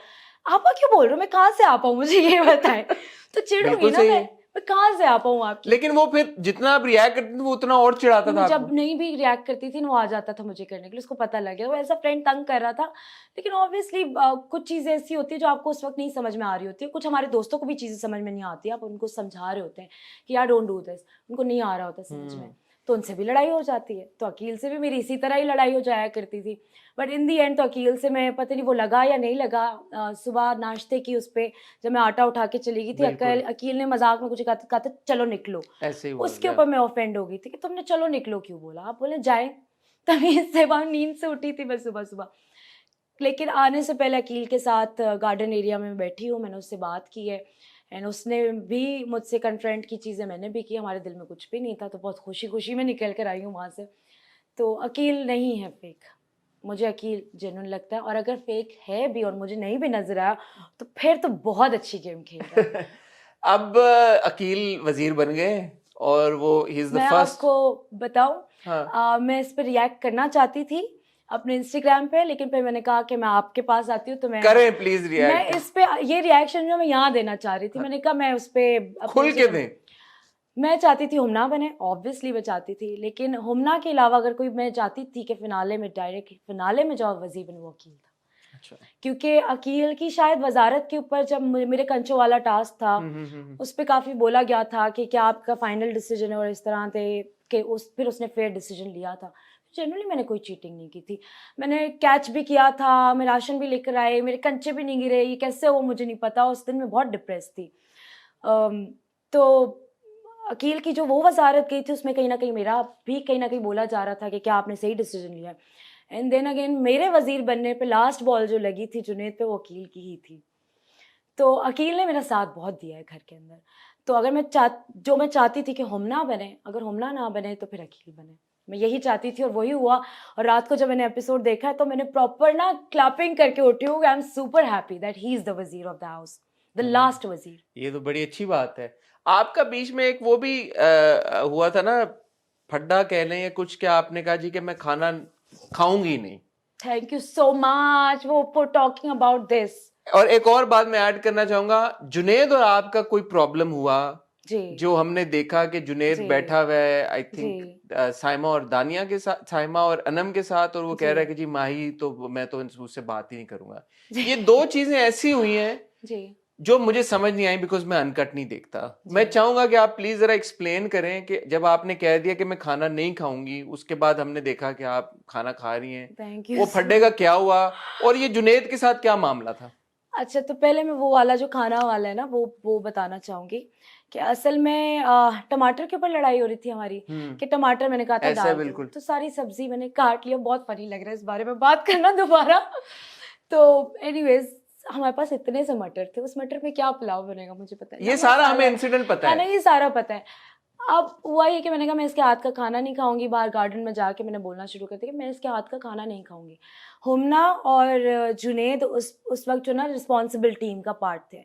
Speaker 1: आपा क्यों बोल रहे हो? मैं कहाँ से आपा हूँ, मुझे ये बताएं। तो चिढ़ूंगी
Speaker 2: बिल्कुल
Speaker 1: ना
Speaker 2: सही
Speaker 1: मैं
Speaker 2: है।
Speaker 1: मैं कहाँ से आपा हूँ आपकी?
Speaker 2: लेकिन वो फिर जितना आप रिएक्ट करते थे, वो उतना और चिढ़ाता था
Speaker 1: मैं जब
Speaker 2: आपको।
Speaker 1: नहीं भी रिएक्ट करती थी ना, वो आ जाता था मुझे करने के लिए, उसको पता लग गया, वो ऐसा फ्रेंड तंग कर रहा था। लेकिन ऑब्वियसली कुछ चीज़ें ऐसी होती है जो आपको उस वक्त नहीं समझ में आ रही होती है, कुछ हमारे दोस्तों को भी चीज़ें समझ में नहीं आती, आप उनको समझा रहे होते हैं कि यार डोंट डू दिस, उनको नहीं आ रहा होता समझ में, तो उनसे भी लड़ाई हो जाती है। तो अकील से भी मेरी इसी तरह ही लड़ाई हो जाया करती थी, बट इन दी एंड तो अकील से मैं पता नहीं वो लगा या नहीं लगा, सुबह नाश्ते की उस पर जब मैं आटा उठा के चली गई थी,
Speaker 2: बिल्कुल
Speaker 1: अकील ने मजाक में कुछ कहा था चलो निकलो,
Speaker 2: ऐसे ही हुआ
Speaker 1: उसके
Speaker 2: था।
Speaker 1: ऊपर मैं ऑफेंड हो गई थी कि तुमने चलो निकलो क्यों बोला, आप बोले जाए। तमीज से वहां नींद से उठी थी मैं सुबह सुबह। लेकिन आने से पहले अकील के साथ गार्डन एरिया में बैठी हूँ, मैंने उससे बात की है, एंड उसने भी मुझसे कन्फ्रंट की, चीज़ें मैंने भी की, हमारे दिल में कुछ भी नहीं था, तो बहुत खुशी खुशी में निकल कर आई हूँ वहाँ से। तो अकील नहीं है फेक, मुझे अकील जेन्युइन लगता है, और अगर फेक है भी और मुझे नहीं भी नजर आया, तो फिर तो बहुत अच्छी गेम खेल रहा है।
Speaker 2: अब अकील वजीर बन गए और वो ही इज द
Speaker 1: मैं
Speaker 2: फर्स्ट।
Speaker 1: आपको बताऊं,
Speaker 2: हाँ,
Speaker 1: मैं इस पर रिएक्ट करना चाहती थी अपने इंस्टाग्राम पे, लेकिन फिर मैंने कहा कि मैं आपके पास आती हूँ तो
Speaker 2: करें प्लीज
Speaker 1: मैं
Speaker 2: रिएक्ट।
Speaker 1: इस पे ये रिएक्शन जो मैं यहाँ देना चाह रही थी, मैंने कहा मैं उस पे अपने
Speaker 2: खुल के
Speaker 1: Instagram-
Speaker 2: दें।
Speaker 1: मैं चाहती थी हुमना बने, ऑब्वियसली मैं चाहती थी, लेकिन हुमना के अलावा अगर कोई, मैं चाहती थी कि फिनाले में, डायरेक्ट फिनाले में जो वजीर बने वो अकील था,
Speaker 2: अच्छा।
Speaker 1: क्योंकि अकील की शायद वजारत के ऊपर जब मेरे कंचो वाला टास्क था, उस पर काफ़ी बोला गया था कि क्या आपका फाइनल डिसीजन है, और इस तरह थे कि फिर उसने फेयर डिसीजन लिया था। जनरली मैंने कोई चीटिंग नहीं की थी, मैंने कैच भी किया था, मैं राशन भी लेकर आए, मेरे कंचे भी नहीं गिरे, ये कैसे हो मुझे नहीं पता, उस दिन मैं बहुत डिप्रेस थी। तो अकील की जो वो वजारत गई थी, उसमें कहीं ना कहीं मेरा भी कहीं ना कहीं बोला जा रहा था कि क्या आपने सही डिसीजन लिया है। एंड देन अगेन मेरे वजीर बनने पे लास्ट बॉल जो लगी थी जुनैद पे, वो अकील की ही थी। तो अकील ने मेरा साथ बहुत दिया है घर के अंदर। तो अगर मैं चाहती थी कि हुमना बने, अगर हुमना ना बने तो फिर अकील बने, मैं यही चाहती थी और वही हुआ। और रात को जब मैंने एपिसोड देखा तो मैंने प्रॉपर ना क्लैपिंग करके उठी हूँ। I am super happy that he is the wazir of the house, the last wazir.
Speaker 2: ये तो बड़ी अच्छी बात है। आपका बीच में एक वो भी हुआ था ना, फड्डा कह लें या कुछ, क्या आपने कहा जी कि मैं खाना खाऊंगी नहीं।
Speaker 1: Thank you so much for talking about this.
Speaker 2: और एक और बात मैं ऐड करना चाहूंगा, जुनेद और आपका कोई प्रॉब्लम हुआ
Speaker 1: जी
Speaker 2: जो हमने देखा कि जुनेद
Speaker 1: जी
Speaker 2: बैठा हुआ है आई
Speaker 1: जी
Speaker 2: थिंक साइमा और दानिया के साथ, साइमा और अनम के साथ, और वो कह
Speaker 1: जी
Speaker 2: रहा है कि जी माही तो मैं तो उससे बात ही नहीं करूंगा।
Speaker 1: जी
Speaker 2: ये दो चीजें ऐसी हुई हैं
Speaker 1: जी
Speaker 2: जो मुझे समझ नहीं आई, बिकॉज मैं अनकट नहीं देखता।
Speaker 1: जी।
Speaker 2: मैं चाहूंगा कि आप प्लीज जरा एक्सप्लेन करें कि जब आपने कह दिया कि मैं खाना नहीं खाऊंगी, उसके बाद हमने देखा कि आप खाना खा रही हैं,
Speaker 1: थैंक यू
Speaker 2: वो फड्डे का क्या हुआ और ये जुनेद के साथ क्या मामला था?
Speaker 1: अच्छा, तो पहले मैं वो वाला जो खाना वाला है ना वो बताना चाहूंगी कि असल में टमाटर के ऊपर लड़ाई हो रही थी हमारी कि टमाटर मैंने कहा था
Speaker 2: ऐसा है,
Speaker 1: डाल दो,
Speaker 2: बिल्कुल।
Speaker 1: तो सारी सब्जी मैंने काट लिया। बहुत फनी लग रहा है इस बारे में बात करना दोबारा। तो एनीवेज हमारे पास इतने से मटर थे, उस मटर में क्या पुलाव बनेगा मुझे पता है
Speaker 2: ये
Speaker 1: ना,
Speaker 2: सारा हमें
Speaker 1: मसाला
Speaker 2: इंसिडेंट पता
Speaker 1: है ना,
Speaker 2: है।
Speaker 1: ये सारा पता है। अब हुआ ये कि मैंने कहा मैं इसके हाथ का खाना नहीं खाऊंगी। बाहर गार्डन में जाके मैंने बोलना शुरू कर दिया कि मैं इसके हाथ का खाना नहीं खाऊंगी। हुमना और जुनेद उस वक्त जो ना रिस्पॉन्सिबल टीम का पार्ट थे,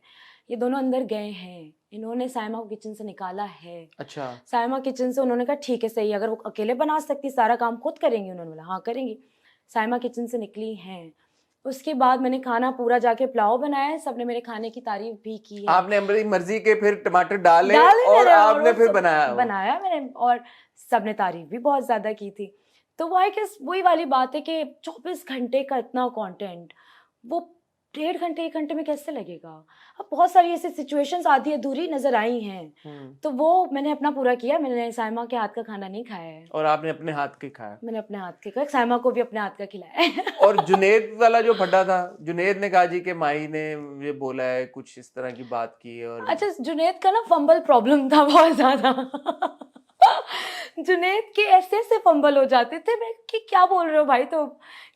Speaker 1: ये दोनों अंदर गए हैं। इन्होंने साइमा को किचन से निकाला है।
Speaker 2: अच्छा।
Speaker 1: साइमा किचन से उन्होंने कहा ठीक है सही, अगर वो अकेले बना सकती, सारा काम खुद करेंगी, उन्होंने बोला हाँ करेंगी। साइमा किचन से निकली हैं। उसके बाद मैंने खाना पूरा जाके पुलाव बनाया है, सबने मेरे खाने की तारीफ भी की है।
Speaker 2: आपने अपनी मर्जी के फिर टमाटर डाले
Speaker 1: डाले
Speaker 2: और
Speaker 1: मैंने और
Speaker 2: आपने
Speaker 1: वो
Speaker 2: फिर
Speaker 1: सब
Speaker 2: बनाया वो।
Speaker 1: बनाया मैंने, और सबने तारीफ भी बहुत ज्यादा की थी। तो वो आई गेस वही वाली बात है कि 24 घंटे का इतना कंटेंट वो 1.5 घंटे 1 घंटे में कैसे लगेगा। अब बहुत सारी ऐसी सिचुएशंस आधी अधूरी नजर आई हैं, तो वो मैंने अपना पूरा किया। मैंने साइमा के हाथ का खाना नहीं खाया है,
Speaker 2: और आपने अपने हाथ के खाया।
Speaker 1: मैंने अपने हाथ के खाया, साइमा को भी अपने हाथ का खिलाया है।
Speaker 2: और जुनेद वाला जो फड्डा था, जुनेद ने कहा जी कि माही ने ये बोला है, कुछ इस तरह की बात की है। और
Speaker 1: अच्छा, जुनेद का ना फंबल प्रॉब्लम था बहुत ज्यादा। जुनेद के ऐसे ऐसे फंबल हो जाते थे, मैं कि क्या बोल रहे हो भाई, तो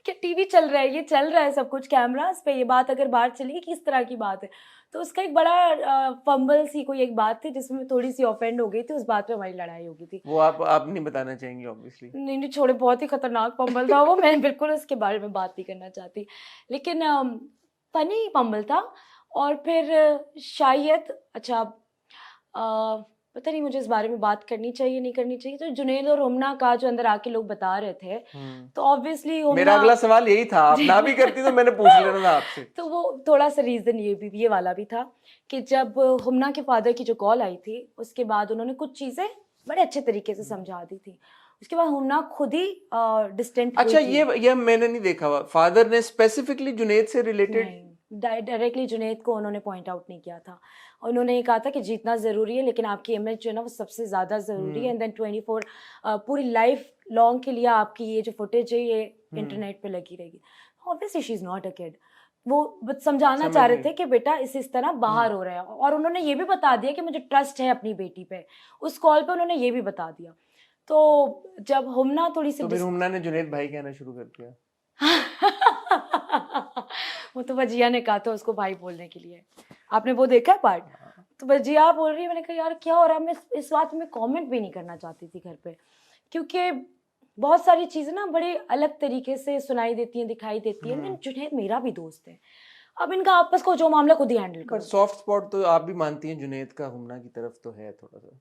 Speaker 1: क्या टीवी चल रहा है, ये चल रहा है सब कुछ कैमरास पे, ये बात अगर बाहर चलेगी किस तरह की बात है। तो उसका एक बड़ा फंबल सी कोई एक बात थी जिसमें थोड़ी सी ऑफेंड हो गई थी, उस बात पे हमारी लड़ाई हो गई थी।
Speaker 2: वो आप नहीं बताना चाहेंगी ऑब्वियसली।
Speaker 1: नहीं नहीं छोड़े, बहुत ही खतरनाक पंबल था वो, मैं बिल्कुल उसके बारे में बात नहीं करना चाहती। लेकिन फनी पंबल था। और फिर शायद अच्छा पता नहीं मुझे इस बारे में बात करनी चाहिए नहीं करनी चाहिए। तो जुनेद और हुमना का जो अंदर आके लोग बता रहे थे, तो ऑब्वियसली
Speaker 2: मेरा
Speaker 1: हुमना
Speaker 2: अगला सवाल यही था, आप ना भी करती तो मैंने पूछ लेना था आपसे।
Speaker 1: तो वो थोड़ा सा रीजन ये वाला भी था कि जब हुमना के फादर की जो कॉल आई थी, उसके बाद उन्होंने कुछ चीजें बड़े अच्छे तरीके से समझा दी थी। उसके बाद हुमना खुद ही डिस्टेंट
Speaker 2: अच्छा,
Speaker 1: हुई थी।
Speaker 2: ये मैंने नहीं देखा हुआ, फादर ने स्पेसिफिकली जुनेद से रिलेटेड?
Speaker 1: नहीं, डायरेक्टली जुनेद को उन्होंने पॉइंट आउट नहीं किया था। उन्होंने ये कहा था कि जीतना ज़रूरी है, लेकिन आपकी इमेज जो है ना वो सबसे ज़्यादा ज़रूरी है। एंड देन 24 पूरी लाइफ लॉन्ग के लिए आपकी ये जो फुटेज है ये इंटरनेट पे लगी रहेगी। Obviously she is not a kid. वो बस समझाना चाह रहे थे कि बेटा इस तरह बाहर हो रहा है। और उन्होंने ये भी बता दिया कि मुझे ट्रस्ट है अपनी बेटी पे। उस कॉल पे उन्होंने ये भी बता दिया। तो जब हुमना थोड़ी सी
Speaker 2: तो फिर हुमना ने जुनेद भाई कहना शुरू कर दिया।
Speaker 1: वो तो भजिया ने कहा था उसको भाई बोलने के लिए। आपने वो देखा है पार्ट? तो भजिया बोल रही है, मैंने कहा यार क्या हो रहा है। मैं इस बात में कमेंट भी नहीं करना चाहती थी घर पे, क्योंकि बहुत सारी चीजें ना बड़े अलग तरीके से सुनाई देती हैं, दिखाई देती हैं। लेकिन जुनेद मेरा भी दोस्त है, अब इनका आपस को जो मामला खुद ही हैंडल
Speaker 2: पर
Speaker 1: करो।
Speaker 2: सॉफ्ट स्पॉट तो आप भी मानती हैं जुनेद का हुमना की तरफ तो है थोड़ा सा?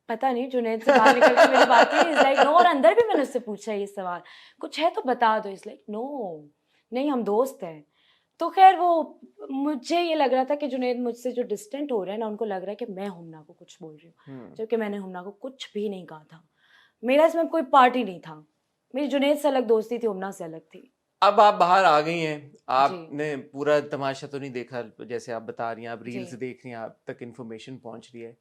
Speaker 1: पता नहीं, जुनेद से बाहर निकल के मेरी बात हुई, इज लाइक नो। और अंदर भी मैंने उससे पूछा ये सवाल, कुछ है तो बता दो। इज लाइक नो, नहीं हम दोस्त हैं। तो खैर वो मुझे ये लग रहा था कि जुनेद मुझसे जो डिस्टेंट हो रहे हैं ना, उनको लग रहा है कि मैं हुमना को कुछ बोल रही हूँ, जबकि मैंने हुमना को कुछ भी नहीं कहा था। मेरा इसमें कोई पार्ट ही नहीं था। मेरी जुनेद से अलग दोस्ती थी, हुमना से अलग थी।
Speaker 2: अब आप बाहर आ गई हैं,
Speaker 1: जी
Speaker 2: आपने पूरा तमाशा तो नहीं देखा जैसे आप बता रही हैं, आप रील्स
Speaker 1: जी
Speaker 2: देख रही हैं, आप तक इन्फॉर्मेशन पहुंच रही है।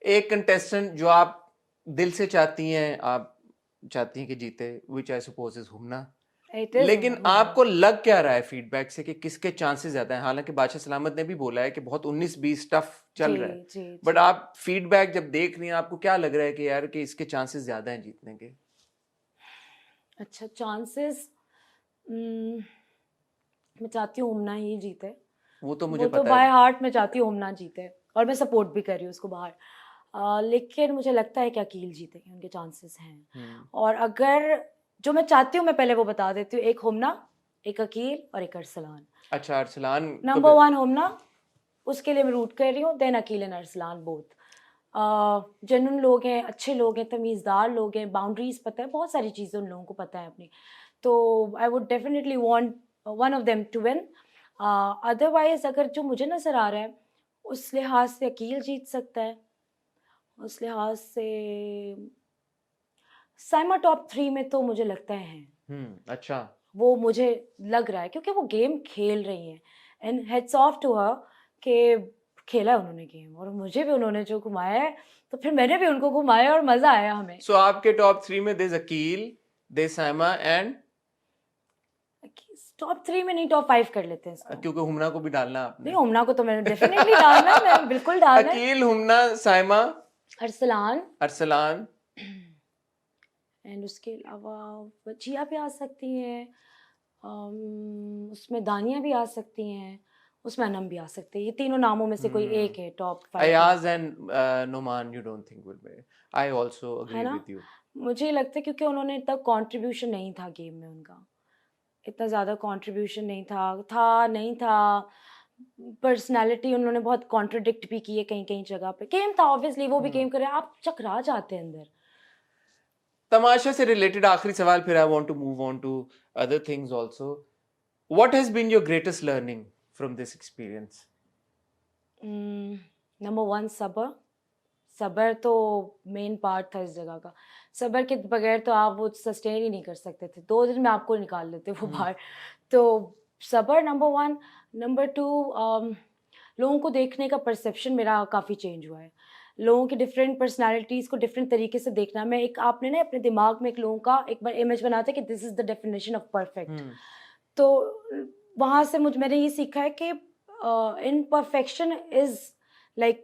Speaker 2: एक कंटेस्टेंट जो आप दिल से चाहती हैं, आप चाहती हैं कि जीते, which I suppose is Humna,
Speaker 1: it is
Speaker 2: लेकिन आपको लग क्या रहा है फीडबैक से कि किसके चांसेस ज्यादा हैं? हालांकि बादशाह सलामत ने भी बोला है कि बहुत 19-20 टफ चल रहा है,
Speaker 1: जी
Speaker 2: बट आप फीडबैक जब देख रही हैं, आपको क्या लग रहा है कि यार कि इसके चांसेस ज्यादा हैं जीतने के?
Speaker 1: अच्छा, चांसेस मैं चाहती हूँ हुमना ही जीते।
Speaker 2: वो तो मुझे
Speaker 1: वो तो
Speaker 2: पता
Speaker 1: बाय
Speaker 2: है।
Speaker 1: हार्ट मैं चाहती हूँ होमना जीते, और मैं सपोर्ट भी कर रही हूँ उसको बाहर। लेकिन मुझे लगता है कि अकील जीतेंगे, उनके चांसेस हैं। और अगर जो मैं चाहती हूँ मैं पहले वो बता देती हूँ, एक होमना, एक अकील और एक अरसलान।
Speaker 2: अच्छा, अरसलान तो
Speaker 1: नंबर 1 होमना, उसके लिए मैं रूट कर रही हूँ, then Aqeel and Arsalan both. Genuine लोग हैं, अच्छे लोग हैं, तमीज़दार लोग हैं, बाउंड्रीज पता है, बहुत सारी चीज़ें उन लोगों को पता है अपनी। तो I would definitely want one of them to win. Otherwise अगर जो मुझे नज़र आ रहा है उस लिहाज से अकील जीत सकता है, उस लिहाज से साइमा टॉप 3 में तो मुझे लगता है।
Speaker 2: अच्छा।
Speaker 1: वो मुझे लग रहा है क्योंकि वो गेम खेल रही हैं, and heads off to her कि खेला है उन्होंने गेम, और मुझे भी उन्होंने जो घुमाया है तो फिर मैंने भी उनको घुमाया और मज़ा आया हमें।
Speaker 2: सो आपके टॉप 3 में there Aqeel, there Saima and
Speaker 1: top 3 में नहीं, टॉप 5 कर लेते हैं इसको।
Speaker 2: क्योंकि हुमना को भी डालना है आपने।
Speaker 1: नहीं, होमना को तो मैंने डेफिनेटली डालना है, मैं बिल्कुल डालना है।
Speaker 2: अकील, हुमना, साइमा,
Speaker 1: अरसलान,
Speaker 2: अरसलान।
Speaker 1: एंड उसके अलावा जिया भी आ सकती हैं, उसमें दानिया भी आ सकती हैं, उसमें अनम भी आ सकती है। ये तीनों नामों में से कोई एक है टॉप 5 में,
Speaker 2: Ayaz and Numan you don't think will make? I also
Speaker 1: है
Speaker 2: अग्री
Speaker 1: ना?
Speaker 2: With you.
Speaker 1: मुझे लगता है क्योंकि उन्होंने इतना कंट्रीब्यूशन नहीं था गेम में, उनका इतना ज़्यादा कंट्रीब्यूशन नहीं था नहीं था। पर्सनालिटी उन्होंने बहुत कॉन्ट्रडिक्ट भी की है कहीं कहीं जगह पे। गेम था ऑब्वियसली, वो भी गेम करे, आप चकरा जाते हैं अंदर।
Speaker 2: तमाशा से रिलेटेड आखिरी सवाल, फिर I want to move on to other things also. What has been your greatest learning from this experience?
Speaker 1: Number 1 सब्र। सब्र तो मेन पार्ट था इस जगह का। सब्र के बगैर तो आप वो सस्टेन ही नहीं कर सकते थे, 2 दिन में आपको निकाल लेते वो बाहर। तो सब्र नंबर 1। नंबर 2, लोगों को देखने का परसेप्शन मेरा काफ़ी चेंज हुआ है। लोगों की डिफरेंट पर्सनालिटीज़ को डिफरेंट तरीके से देखना। मैं एक, आपने ना अपने दिमाग में एक लोगों का एक बार इमेज बनाया था कि this is the definition of perfect. तो वहाँ से मैंने ये सीखा है कि इम्परफेक्शन इज़ लाइक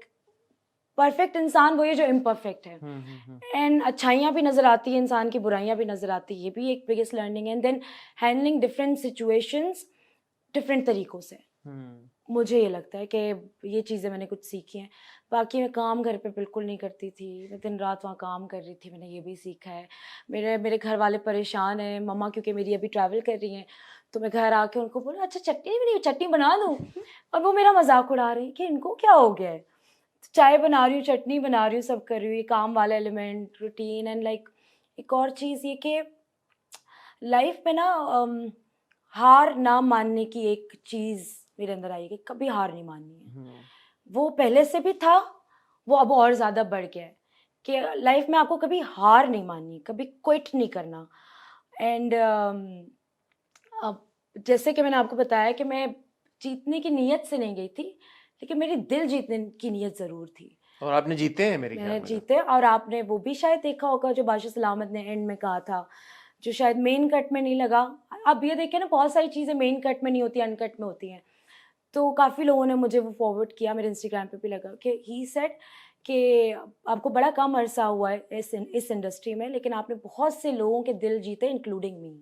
Speaker 1: परफेक्ट इंसान वही है जो इम्परफेक्ट है। एंड अच्छाइयाँ भी नज़र आती हैं इंसान की, बुराइयाँ भी नज़र आती है, ये भी एक बिगेस्ट लर्निंग है। And then handling different situations different तरीक़ों से। मुझे ये लगता है कि ये चीज़ें मैंने कुछ सीखी हैं। बाकी मैं काम घर पे बिल्कुल नहीं करती थी, मैं दिन रात वहाँ काम कर रही थी, मैंने ये भी सीखा है। मेरे घर वाले परेशान हैं, मम्मा क्योंकि मेरी अभी ट्रैवल कर रही हैं, तो मैं घर आके उनको बोला अच्छा चटनी भी नहीं, चटनी बना दूँ? और वो मेरा मजाक उड़ा रही कि इनको क्या हो गया है। चाय बना रही हूँ, चटनी बना रही हूँ, सब कर रही हूँ, ये काम वाला एलिमेंट, रूटीन। एंड लाइक एक और चीज़ ये कि लाइफ में ना हार ना मानने की एक चीज़ मेरे अंदर आई है कि कभी हार नहीं माननी है। वो पहले से भी था, वो अब और ज़्यादा बढ़ गया है कि लाइफ में आपको कभी हार नहीं माननी, कभी क्विट नहीं करना। एंड अब जैसे कि मैंने आपको बताया कि मैं जीतने की नीयत से नहीं गई थी, लेकिन मेरी दिल जीतने की नीयत ज़रूर थी।
Speaker 2: और आपने जीते हैं मेरे ख्याल
Speaker 1: मैंने
Speaker 2: में।
Speaker 1: जीते, और आपने वो भी शायद देखा होगा जो बादशाह सलामत ने एंड में कहा था, जो शायद मेन कट में नहीं लगा। अब ये देखिए ना, बहुत सारी चीज़ें मेन कट में नहीं होती, अनकट में होती हैं। तो काफ़ी लोगों ने मुझे वो फॉरवर्ड किया, मेरे इंस्टाग्राम पे भी लगा कि ही सेड कि आपको बड़ा कम अरसा हुआ है इस इंडस्ट्री में, लेकिन आपने बहुत से लोगों के दिल जीते इंक्लूडिंग मी।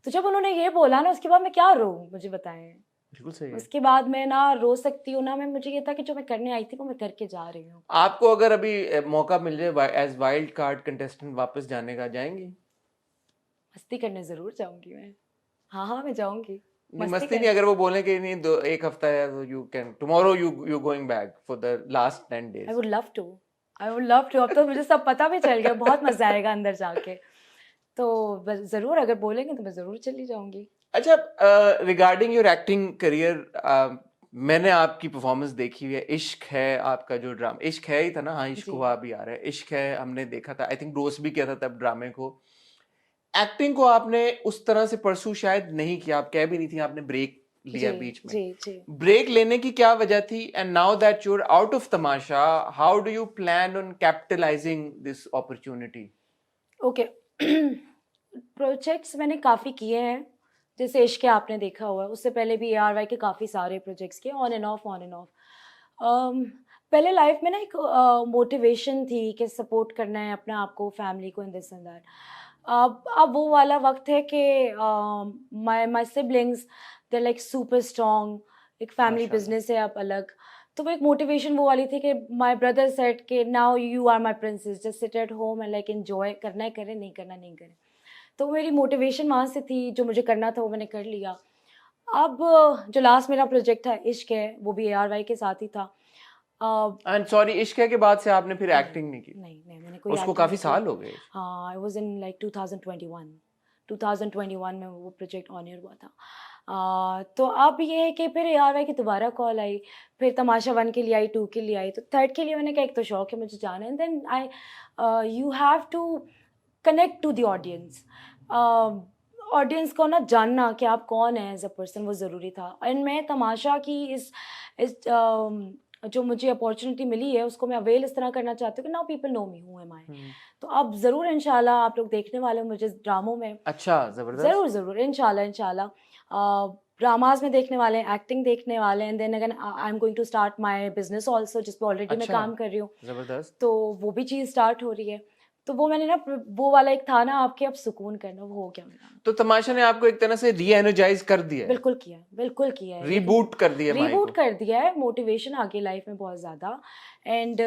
Speaker 1: तो जब उन्होंने ये बोला ना, उसके बाद मैं क्या रोऊं, मुझे बताएं।
Speaker 2: बिल्कुल सही है।
Speaker 1: उसके बाद मैं ना रो सकती हूँ ना, मैं, मुझे ये था कि जो मैं करने आई थी वो मैं करके जा रही हूँ।
Speaker 2: आपको अगर अभी मौका मिल जाए एज वाइल्ड कार्ड कंटेस्टेंट वापस जाने का, जाएंगी?
Speaker 1: मस्ती करने ज़रूर जाऊंगी मैं। हाँ हाँ, मैं जाऊंगी
Speaker 2: नहीं,
Speaker 1: मस्ती
Speaker 2: मस्ती नहीं,
Speaker 1: करने।
Speaker 2: अगर वो बोले कि नहीं दो एक हफ्ता है तो you can tomorrow you going back for the last 10
Speaker 1: I
Speaker 2: days.
Speaker 1: Would love to, I would love to. अब तो मुझे सब पता भी चल गया, बहुत मज़ा आएगा अंदर जाके। तो ज़रूर अगर बोलेंगे तो मैं ज़रूर चली जाऊंगी।
Speaker 2: अच्छा, रिगार्डिंग योर एक्टिंग करियर, मैंने आपकी परफॉर्मेंस देखी हुई है। इश्क है आपका जो ड्रामा, इश्क है ही था ना? हाँ, इश्क
Speaker 1: जी।
Speaker 2: हुआ भी आ रहा है। इश्क है हमने देखा था, आई थिंक रोस्ट भी किया था तब ड्रामे को। एक्टिंग को आपने उस तरह से परसू शायद नहीं किया, आप कह भी नहीं थी, आपने ब्रेक लिया
Speaker 1: जी
Speaker 2: बीच में।
Speaker 1: जी जी।
Speaker 2: ब्रेक लेने की क्या वजह थी? And now that you are out of Tamasha, how do you plan on capitalizing this opportunity?
Speaker 1: Okay. Projects मैंने काफ़ी किए हैं, जैसे इश्क है आपने देखा हुआ है, उससे पहले भी ARY के काफ़ी सारे प्रोजेक्ट्स किए, on end of on end of. पहले लाइफ में ना एक मोटिवेशन थी कि सपोर्ट करना है अपने आप को, फैमिली को, इन दिस एंड दैट। अब वो वाला वक्त है कि my my siblings, they like super strong, एक फैमिली
Speaker 2: माशाल्लाह।
Speaker 1: बिजनेस है, आप अलग। तो वो एक मोटिवेशन वो वाली थी कि माय ब्रदर सेड कि now you are my princess, just sit at home and like enjoy, करना है करें, नहीं करना नहीं करें। तो मेरी मोटिवेशन वहाँ से थी, जो मुझे करना था वो मैंने कर लिया। अब जो लास्ट मेरा प्रोजेक्ट था इश्क है, वो भी ARY के साथ ही था।
Speaker 2: एंड सॉरी, इश्क है के बाद से आपने फिर
Speaker 1: नहीं,
Speaker 2: एक्टिंग नहीं की?
Speaker 1: नहीं, मैंने कोई
Speaker 2: उसको
Speaker 1: एक्टिंग
Speaker 2: काफी
Speaker 1: नहीं की।
Speaker 2: साल हो गए।
Speaker 1: हाँ, आई वाज़ इन लाइक 2021 में वो प्रोजेक्ट ऑन एयर हुआ था। तो अब ये है कि फिर ARY की दोबारा कॉल आई, फिर तमाशा 1 के लिए आई, 2 के लिए आई, तो 3rd के लिए मैंने कहा एक तो शौक है मुझे जाना है, and then you have to connect to the audience. Audience को ना जानना कि आप कौन हैं एज अ पर्सन, वो ज़रूरी था। एंड मैं तमाशा की इस जो मुझे अपॉर्चुनिटी मिली है उसको मैं अवेल इस तरह करना चाहती हूँ कि नाउ पीपल नो मी, हूँ एम आई। तो अब ज़रूर इंशाल्लाह आप लोग देखने वाले हो मुझे ड्रामों में।
Speaker 2: अच्छा, जबरदस्त।
Speaker 1: ज़रूर ज़रूर, इंशाल्लाह ड्रामाज में देखने वाले हैं, एक्टिंग देखने वाले हैं। Then again I am going to start my business also, जिस पे ऑलरेडी मैं
Speaker 2: अच्छा,
Speaker 1: काम कर रही हूँ।
Speaker 2: जबरदस्त।
Speaker 1: तो वो भी चीज़ स्टार्ट हो रही है। तो वो मैंने ना वो वाला एक था ना आपके अब सुकून करना, वो हो गया मेरा।
Speaker 2: तो तमाशा ने आपको एक तरह से री एनर्जाइज कर दिया है,
Speaker 1: बिल्कुल किया है, बिल्कुल किया है।
Speaker 2: रीबूट कर दिया है माई
Speaker 1: रीबूट
Speaker 2: को।
Speaker 1: कर दिया है, मोटिवेशन आ गई लाइफ में बहुत ज़्यादा। एंड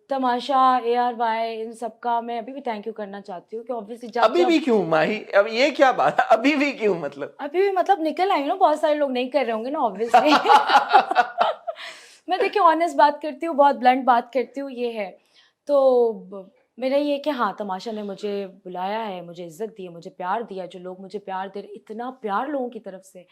Speaker 1: तमाशा, ARY, इन सब का मैं अभी भी थैंक यू करना चाहती हूँ कि ऑब्वियसली जब
Speaker 2: अभी भी
Speaker 1: जब
Speaker 2: क्यों माही? अब ये क्या बात है, अभी भी क्यों मतलब?
Speaker 1: अभी भी मतलब निकल आई हूँ ना, बहुत सारे लोग नहीं कर रहे होंगे ना ऑब्वियसली। मैं देखिए ऑनेस्ट बात करती हूँ, बहुत ब्लंट बात करती हूँ, ये है। तो मेरा ये है कि हाँ, तमाशा ने मुझे बुलाया है, मुझे इज्जत दी है, मुझे प्यार दिया। जो लोग मुझे प्यार दे रहे, इतना प्यार लोगों की तरफ से,